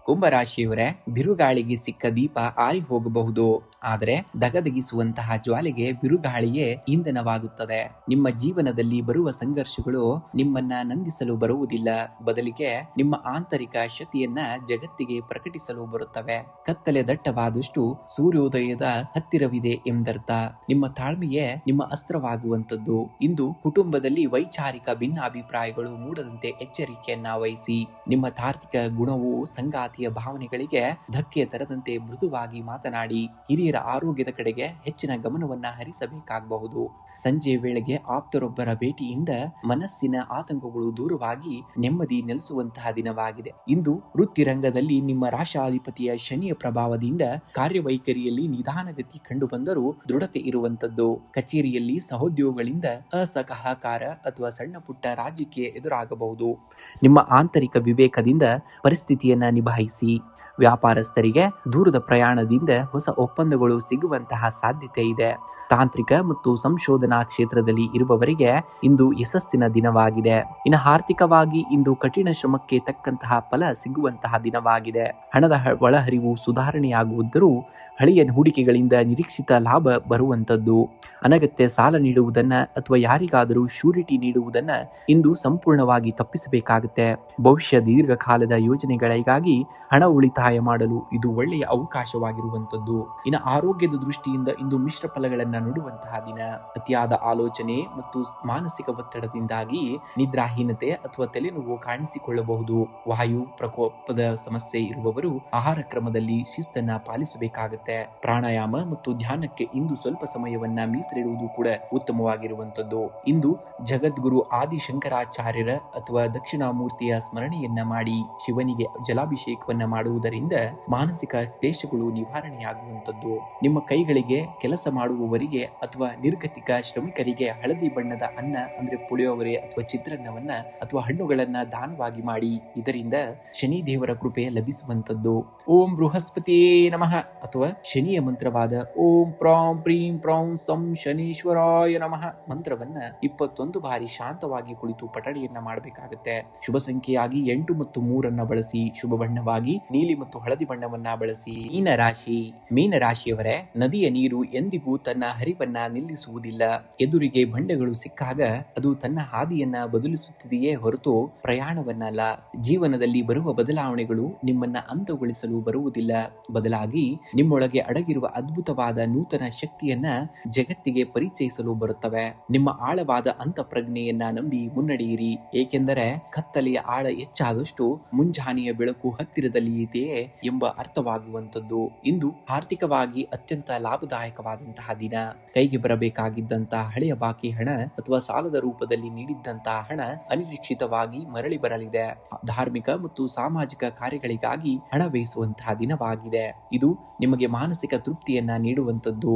ಕುಂಭರಾಶಿಯವರೇ, ಬಿರುಗಾಳಿಗೆ ಸಿಕ್ಕ ದೀಪ ಆರಿ ಹೋಗಬಹುದು, ಆದರೆ ದಗದಗಿಸುವಂತಹ ಜ್ವಾಲೆಗೆ ಬಿರುಗಾಳಿಯೇ ಇಂಧನವಾಗುತ್ತದೆ. ನಿಮ್ಮ ಜೀವನದಲ್ಲಿ ಬರುವ ಸಂಘರ್ಷಗಳು ನಿಮ್ಮನ್ನ ನಂದಿಸಲು ಬರುವುದಿಲ್ಲ, ಬದಲಿಗೆ ನಿಮ್ಮ ಆಂತರಿಕ ಶಕ್ತಿಯನ್ನ ಜಗತ್ತಿಗೆ ಪ್ರಕಟಿಸಲು ಬರುತ್ತವೆ. ಕತ್ತಲೆ ದಟ್ಟವಾದಷ್ಟು ಸೂರ್ಯೋದಯದ ಹತ್ತಿರವಿದೆ ಎಂದರ್ಥ. ನಿಮ್ಮ ತಾಳ್ಮೆಯೇ ನಿಮ್ಮ ಅಸ್ತ್ರವಾಗುವಂತದ್ದು. ಇಂದು ಕುಟುಂಬದಲ್ಲಿ ವೈಚಾರಿಕ ಭಿನ್ನಾಭಿಪ್ರಾಯಗಳು ಮೂಡದಂತೆ ಎಚ್ಚರಿಕೆಯನ್ನ ವಹಿಸಿ. ನಿಮ್ಮ ತಾರ್ಕಿಕ ಗುಣವು ಸಂಗಾತಿಯ ಭಾವನೆಗಳಿಗೆ ಧಕ್ಕೆ ತರದಂತೆ ಮೃದುವಾಗಿ ಮಾತನಾಡಿ. ಹಿರಿಯರ ಆರೋಗ್ಯದ ಕಡೆಗೆ ಹೆಚ್ಚಿನ ಗಮನವನ್ನ ಹರಿಸಬೇಕಾಗಬಹುದು. ಸಂಜೆ ವೇಳೆಗೆ ಆಪ್ತರೊಬ್ಬರ ಭೇಟಿಯಿಂದ ಮನಸ್ಸಿನ ಆತಂಕಗಳು ದೂರವಾಗಿ ನೆಮ್ಮದಿ ನೆಲೆಸುವಂತಹ ದಿನವಾಗಿದೆ. ಇಂದು ವೃತ್ತಿ ರಂಗದಲ್ಲಿ ನಿಮ್ಮ ರಾಶಾಧಿಪತಿಯ ಶನಿಯ ಪ್ರಭಾವದಿಂದ ಕಾರ್ಯವೈಖರಿಯಲ್ಲಿ ನಿಧಾನಗತಿ ಕಂಡು ಬಂದರೂ ದೃಢತೆ ಇರುವಂತದ್ದು. ಕಚೇರಿಯಲ್ಲಿ ಸಹೋದ್ಯೋಗಿಗಳಿಂದ ಅಸಹಕಾರ ಅಥವಾ ಸಣ್ಣ ಪುಟ್ಟ ರಾಜಕೀಯ ಎದುರಾಗಬಹುದು. ನಿಮ್ಮ ಆಂತರಿಕ ವಿವೇಕದಿಂದ ಪರಿಸ್ಥಿತಿಯನ್ನ ನಿಭಾಯಿಸಿ. ವ್ಯಾಪಾರಸ್ಥರಿಗೆ ದೂರದ ಪ್ರಯಾಣದಿಂದ ಹೊಸ ಒಪ್ಪಂದಗಳು ಸಿಗುವಂತಹ ಸಾಧ್ಯತೆ ಇದೆ. ತಾಂತ್ರಿಕ ಮತ್ತು ಸಂಶೋಧನಾ ಕ್ಷೇತ್ರದಲ್ಲಿ ಇರುವವರಿಗೆ ಇಂದು ಯಶಸ್ಸಿನ ದಿನವಾಗಿದೆ. ಇನ್ನು ಆರ್ಥಿಕವಾಗಿ ಇಂದು ಕಠಿಣ ಶ್ರಮಕ್ಕೆ ತಕ್ಕಂತಹ ಫಲ ಸಿಗುವಂತಹ ದಿನವಾಗಿದೆ. ಹಣದ ಒಳಹರಿವು ಸುಧಾರಣೆಯಾಗುವುದರೂ ಹಳೆಯ ಹೂಡಿಕೆಗಳಿಂದ ನಿರೀಕ್ಷಿತ ಲಾಭ ಬರುವಂತದ್ದು. ಅನಗತ್ಯ ಸಾಲ ನೀಡುವುದನ್ನ ಅಥವಾ ಯಾರಿಗಾದರೂ ಶ್ಯೂರಿಟಿ ನೀಡುವುದನ್ನ ಇಂದು ಸಂಪೂರ್ಣವಾಗಿ ತಪ್ಪಿಸಬೇಕಾಗುತ್ತೆ. ಭವಿಷ್ಯ ದೀರ್ಘಕಾಲದ ಯೋಜನೆಗಳಿಗಾಗಿ ಹಣ ಉಳಿತಾಯ ಮಾಡಲು ಇದು ಒಳ್ಳೆಯ ಅವಕಾಶವಾಗಿರುವಂತದ್ದು. ಇನ್ನು ಆರೋಗ್ಯದ ದೃಷ್ಟಿಯಿಂದ ಇಂದು ಮಿಶ್ರ ಫಲಗಳನ್ನ ನೋಡುವಂತಹ ದಿನ. ಅತಿಯಾದ ಆಲೋಚನೆ ಮತ್ತು ಮಾನಸಿಕ ಒತ್ತಡದಿಂದಾಗಿ ನಿದ್ರಾಹೀನತೆ ಅಥವಾ ತಲೆನೋವು ಕಾಣಿಸಿಕೊಳ್ಳಬಹುದು. ವಾಯು ಪ್ರಕೋಪದ ಸಮಸ್ಯೆ ಇರುವವರು ಆಹಾರ ಕ್ರಮದಲ್ಲಿ ಶಿಸ್ತನ್ನ ಪಾಲಿಸಬೇಕಾಗುತ್ತೆ. ಪ್ರಾಣಾಯಾಮ ಮತ್ತು ಧ್ಯಾನಕ್ಕೆ ಇಂದು ಸ್ವಲ್ಪ ಸಮಯವನ್ನ ಮೀಸಲಿಡುವುದು ಕೂಡ ಉತ್ತಮವಾಗಿರುವಂತದ್ದು. ಇಂದು ಜಗದ್ಗುರು ಆದಿಶಂಕರಾಚಾರ್ಯರ ಅಥವಾ ದಕ್ಷಿಣಾಮೂರ್ತಿಯ ಸ್ಮರಣೆಯನ್ನ ಮಾಡಿ ಶಿವನಿಗೆ ಜಲಾಭಿಷೇಕವನ್ನ ಮಾಡುವುದರಿಂದ ಮಾನಸಿಕ ಕ್ಲೇಶಗಳು ನಿವಾರಣೆಯಾಗುವಂತದ್ದು. ನಿಮ್ಮ ಕೈಗಳಿಗೆ ಕೆಲಸ ಮಾಡುವವರಿಗೆ ಅಥವಾ ನಿರ್ಗತಿಕ ಶ್ರಮಿಕರಿಗೆ ಹಳದಿ ಬಣ್ಣದ ಅನ್ನ ಅಂದ್ರೆ ಪುಳಿಯೋಗರೆ ಅಥವಾ ಚಿತ್ರಾನ್ನವನ್ನ ಅಥವಾ ಹಣ್ಣುಗಳನ್ನ ದಾನವಾಗಿ ಮಾಡಿ. ಇದರಿಂದ ಶನಿ ದೇವರ ಕೃಪೆ ಲಭಿಸುವಂತದ್ದು. ಓಂ ಬೃಹಸ್ಪತಿಯೇ ನಮಃ ಅಥವಾ ಶನಿಯ ಮಂತ್ರವಾದ ಓಂ ಪ್ರಾಂ ಪ್ರೀಂ ಪ್ರಾಂ ಸಂ ಶನೀಶ್ವರಾಯ ನಮಃ ಮಂತ್ರವನ್ನ 21 ಬಾರಿ ಶಾಂತವಾಗಿ ಕುಳಿತು ಪಠಣೆಯನ್ನ ಮಾಡಬೇಕಾಗುತ್ತೆ. ಶುಭ ಸಂಖ್ಯೆಯಾಗಿ 8 ಮತ್ತು 3 ಬಳಸಿ. ಶುಭ ಬಣ್ಣವಾಗಿ ನೀಲಿ ಮತ್ತು ಹಳದಿ ಬಣ್ಣವನ್ನ ಬಳಸಿ. ಮೀನರಾಶಿಯವರೇ, ನದಿಯ ನೀರು ಎಂದಿಗೂ ತನ್ನ ಹರಿವನ್ನ ನಿಲ್ಲಿಸುವುದಿಲ್ಲ. ಎದುರಿಗೆ ಬಂಡೆಗಳು ಸಿಕ್ಕಾಗ ಅದು ತನ್ನ ಹಾದಿಯನ್ನ ಬದಲಿಸುತ್ತಿದೆಯೇ ಹೊರತು ಪ್ರಯಾಣವನ್ನಲ್ಲ. ಜೀವನದಲ್ಲಿ ಬರುವ ಬದಲಾವಣೆಗಳು ನಿಮ್ಮನ್ನ ಅಂತ್ಯಗೊಳಿಸಲು ಬರುವುದಿಲ್ಲ, ಬದಲಾಗಿ ನಿಮ್ಮೊಳಗೆ ಅಡಗಿರುವ ಅದ್ಭುತವಾದ ನೂತನ ಶಕ್ತಿಯನ್ನ ಜಗತ್ತಿಗೆ ಪರಿಚಯಿಸಲು ಬರುತ್ತವೆ. ನಿಮ್ಮ ಆಳವಾದ ಅಂತಃಪ್ರಜ್ಞೆಯನ್ನ ನಂಬಿ ಮುನ್ನಡೆಯಿರಿ, ಏಕೆಂದರೆ ಕತ್ತಲೆಯ ಆಳ ಹೆಚ್ಚಾದಷ್ಟು ಮುಂಜಾನೆಯ ಬೆಳಕು ಹತ್ತಿರದಲ್ಲಿ ಇದೆಯೇ ಎಂಬ ಅರ್ಥವಾಗುವಂಥದ್ದು. ಇಂದು ಆರ್ಥಿಕವಾಗಿ ಅತ್ಯಂತ ಲಾಭದಾಯಕವಾದಂತಹ ದಿನ. ಕೈಗೆ ಬರಬೇಕಾಗಿದ್ದಂತಹ ಹಳೆಯ ಬಾಕಿ ಹಣ ಅಥವಾ ಸಾಲದ ರೂಪದಲ್ಲಿ ನೀಡಿದ್ದಂತಹ ಹಣ ಅನಿರೀಕ್ಷಿತವಾಗಿ ಮರಳಿ ಬರಲಿದೆ. ಧಾರ್ಮಿಕ ಮತ್ತು ಸಾಮಾಜಿಕ ಕಾರ್ಯಗಳಿಗಾಗಿ ಹಣ ವ್ಯಯಿಸುವಂತಹ ದಿನವಾಗಿದೆ. ಇದು ನಿಮಗೆ ಮಾನಸಿಕ ತೃಪ್ತಿಯನ್ನ ನೀಡುವಂಥದ್ದು.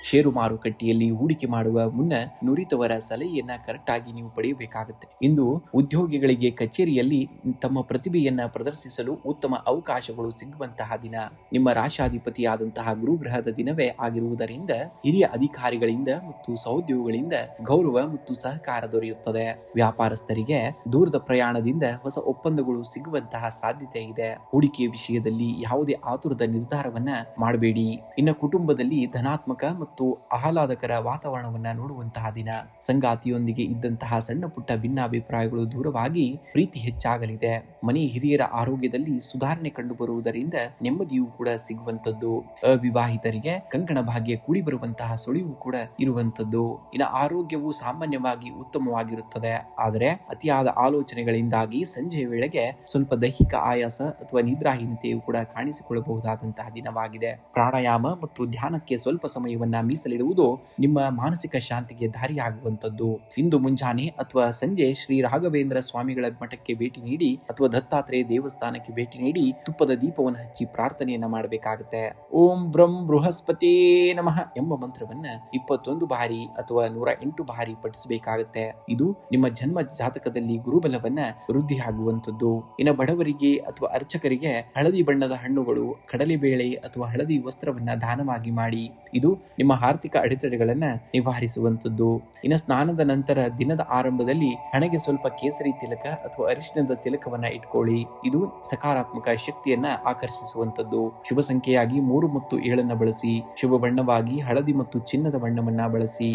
ಷೇರು ಮಾರುಕಟ್ಟೆಯಲ್ಲಿ ಹೂಡಿಕೆ ಮಾಡುವ ಮುನ್ನ ನುರಿತವರ ಸಲಹೆಯನ್ನ ಕರೆಕ್ಟ್ ಆಗಿ ನೀವು ಪಡೆಯಬೇಕಾಗುತ್ತೆ. ಇಂದು ಉದ್ಯೋಗಿಗಳಿಗೆ ಕಚೇರಿಯಲ್ಲಿ ತಮ್ಮ ಪ್ರತಿಭೆಯನ್ನ ಪ್ರದರ್ಶಿಸಲು ಉತ್ತಮ ಅವಕಾಶಗಳು ಸಿಗುವಂತಹ ದಿನ. ನಿಮ್ಮ ರಾಶಾಧಿಪತಿಯಾದಂತಹ ಗುರುಗ್ರಹದ ದಿನವೇ ಆಗಿರುವುದರಿಂದ ಹಿರಿಯ ಅಧಿಕಾರಿಗಳಿಂದ ಮತ್ತು ಸಹೋದ್ಯೋಗಿಗಳಿಂದ ಗೌರವ ಮತ್ತು ಸಹಕಾರ ದೊರೆಯುತ್ತದೆ. ವ್ಯಾಪಾರಸ್ಥರಿಗೆ ದೂರದ ಪ್ರಯಾಣದಿಂದ ಹೊಸ ಒಪ್ಪಂದಗಳು ಸಿಗುವಂತಹ ಸಾಧ್ಯತೆ ಇದೆ. ಹೂಡಿಕೆಯ ವಿಷಯದಲ್ಲಿ ಯಾವುದೇ ಆತುರದ ನಿರ್ಧಾರವನ್ನ ಮಾಡಬೇಡಿ. ಇನ್ನು ಕುಟುಂಬದಲ್ಲಿ ಧನಾತ್ಮಕ ಮತ್ತು ಆಹ್ಲಾದಕರ ವಾತಾವರಣವನ್ನ ನೋಡುವಂತಹ ದಿನ. ಸಂಗಾತಿಯೊಂದಿಗೆ ಇದ್ದಂತಹ ಸಣ್ಣ ಪುಟ್ಟ ಭಿನ್ನಾಭಿಪ್ರಾಯಗಳು ದೂರವಾಗಿ ಪ್ರೀತಿ ಹೆಚ್ಚಾಗಲಿದೆ. ಮನೆ ಹಿರಿಯರ ಆರೋಗ್ಯದಲ್ಲಿ ಸುಧಾರಣೆ ಕಂಡು ಬರುವುದರಿಂದ ನೆಮ್ಮದಿಯೂ ಕೂಡ ಸಿಗುವಂತದ್ದು. ಅವಿವಾಹಿತರಿಗೆ ಕಂಕಣ ಭಾಗ್ಯ ಕೂಡಿ ಬರುವಂತಹ ಸುಳಿವು ಕೂಡ ಇರುವಂತದ್ದು. ಇನ್ನು ಆರೋಗ್ಯವು ಸಾಮಾನ್ಯವಾಗಿ ಉತ್ತಮವಾಗಿರುತ್ತದೆ, ಆದರೆ ಅತಿಯಾದ ಆಲೋಚನೆಗಳಿಂದಾಗಿ ಸಂಜೆಯ ವೇಳೆಗೆ ಸ್ವಲ್ಪ ದೈಹಿಕ ಆಯಾಸ ಅಥವಾ ನಿದ್ರಾಹೀನತೆಯು ಕೂಡ ಕಾಣಿಸಿಕೊಳ್ಳಬಹುದಾದಂತಹ ದಿನವಾಗಿದೆ. ಪ್ರಾಣಾಯಾಮ ಮತ್ತು ಧ್ಯಾನಕ್ಕೆ ಸ್ವಲ್ಪ ಸಮಯವನ್ನ ಮೀಸಲಿಡುವುದು ನಿಮ್ಮ ಮಾನಸಿಕ ಶಾಂತಿಗೆ ದಾರಿಯಾಗುವಂತದ್ದು. ಇಂದು ಮುಂಜಾನೆ ಅಥವಾ ಸಂಜೆ ಶ್ರೀ ರಾಘವೇಂದ್ರ ಸ್ವಾಮಿಗಳ ಮಠಕ್ಕೆ ಭೇಟಿ ನೀಡಿ ಅಥವಾ ದತ್ತಾತ್ರೇಯ ದೇವಸ್ಥಾನಕ್ಕೆ ಭೇಟಿ ನೀಡಿ ತುಪ್ಪದ ದೀಪವನ್ನು ಹಚ್ಚಿ ಪ್ರಾರ್ಥನೆಯನ್ನ ಮಾಡಬೇಕಾಗುತ್ತೆ. ಓಂ ಬ್ರಹ್ಮ ಬೃಹಸ್ಪತಿ ನಮಃ ಎಂಬ ಮಂತ್ರವನ್ನ 21 ಬಾರಿ ಅಥವಾ 108 ಬಾರಿ ಪಠಿಸಬೇಕಾಗುತ್ತೆ. ಇದು ನಿಮ್ಮ ಜನ್ಮ ಜಾತಕದಲ್ಲಿ ಗುರುಬಲವನ್ನ ವೃದ್ಧಿಯಾಗುವಂತದ್ದು. ಇನ್ನು ಬಡವರಿಗೆ ಅಥವಾ ಅರ್ಚಕರಿಗೆ ಹಳದಿ ಬಣ್ಣದ ಹಣ್ಣುಗಳು, ಕಡಲೆಬೇಳೆ ಅಥವಾ ಹಳದಿ ವಸ್ತ್ರವನ್ನ ದಾನವಾಗಿ ಮಾಡಿ. ಇದು ನಿಮ್ಮ ಆರ್ಥಿಕ ಅಡೆತಡೆಗಳನ್ನ ನಿವಾರಿಸುವಂತದ್ದು. ಇನ್ನು ಸ್ನಾನದ ನಂತರ ದಿನದ ಆರಂಭದಲ್ಲಿ ಹಣೆಗೆ ಸ್ವಲ್ಪ ಕೇಸರಿ ತಿಲಕ ಅಥವಾ ಅರಿಶಿಣದ ತಿಲಕವನ್ನ ಇಟ್ಕೊಳ್ಳಿ. ಇದು ಸಕಾರಾತ್ಮಕ ಶಕ್ತಿಯನ್ನ ಆಕರ್ಷಿಸುವಂತದ್ದು. ಶುಭ ಸಂಖ್ಯೆಯಾಗಿ 3 ಮತ್ತು 7 ಬಳಸಿ. ಶುಭ ಬಣ್ಣವಾಗಿ ಹಳದಿ ಮತ್ತು ಚಿನ್ನದ ಬಣ್ಣವನ್ನ ಬಳಸಿ.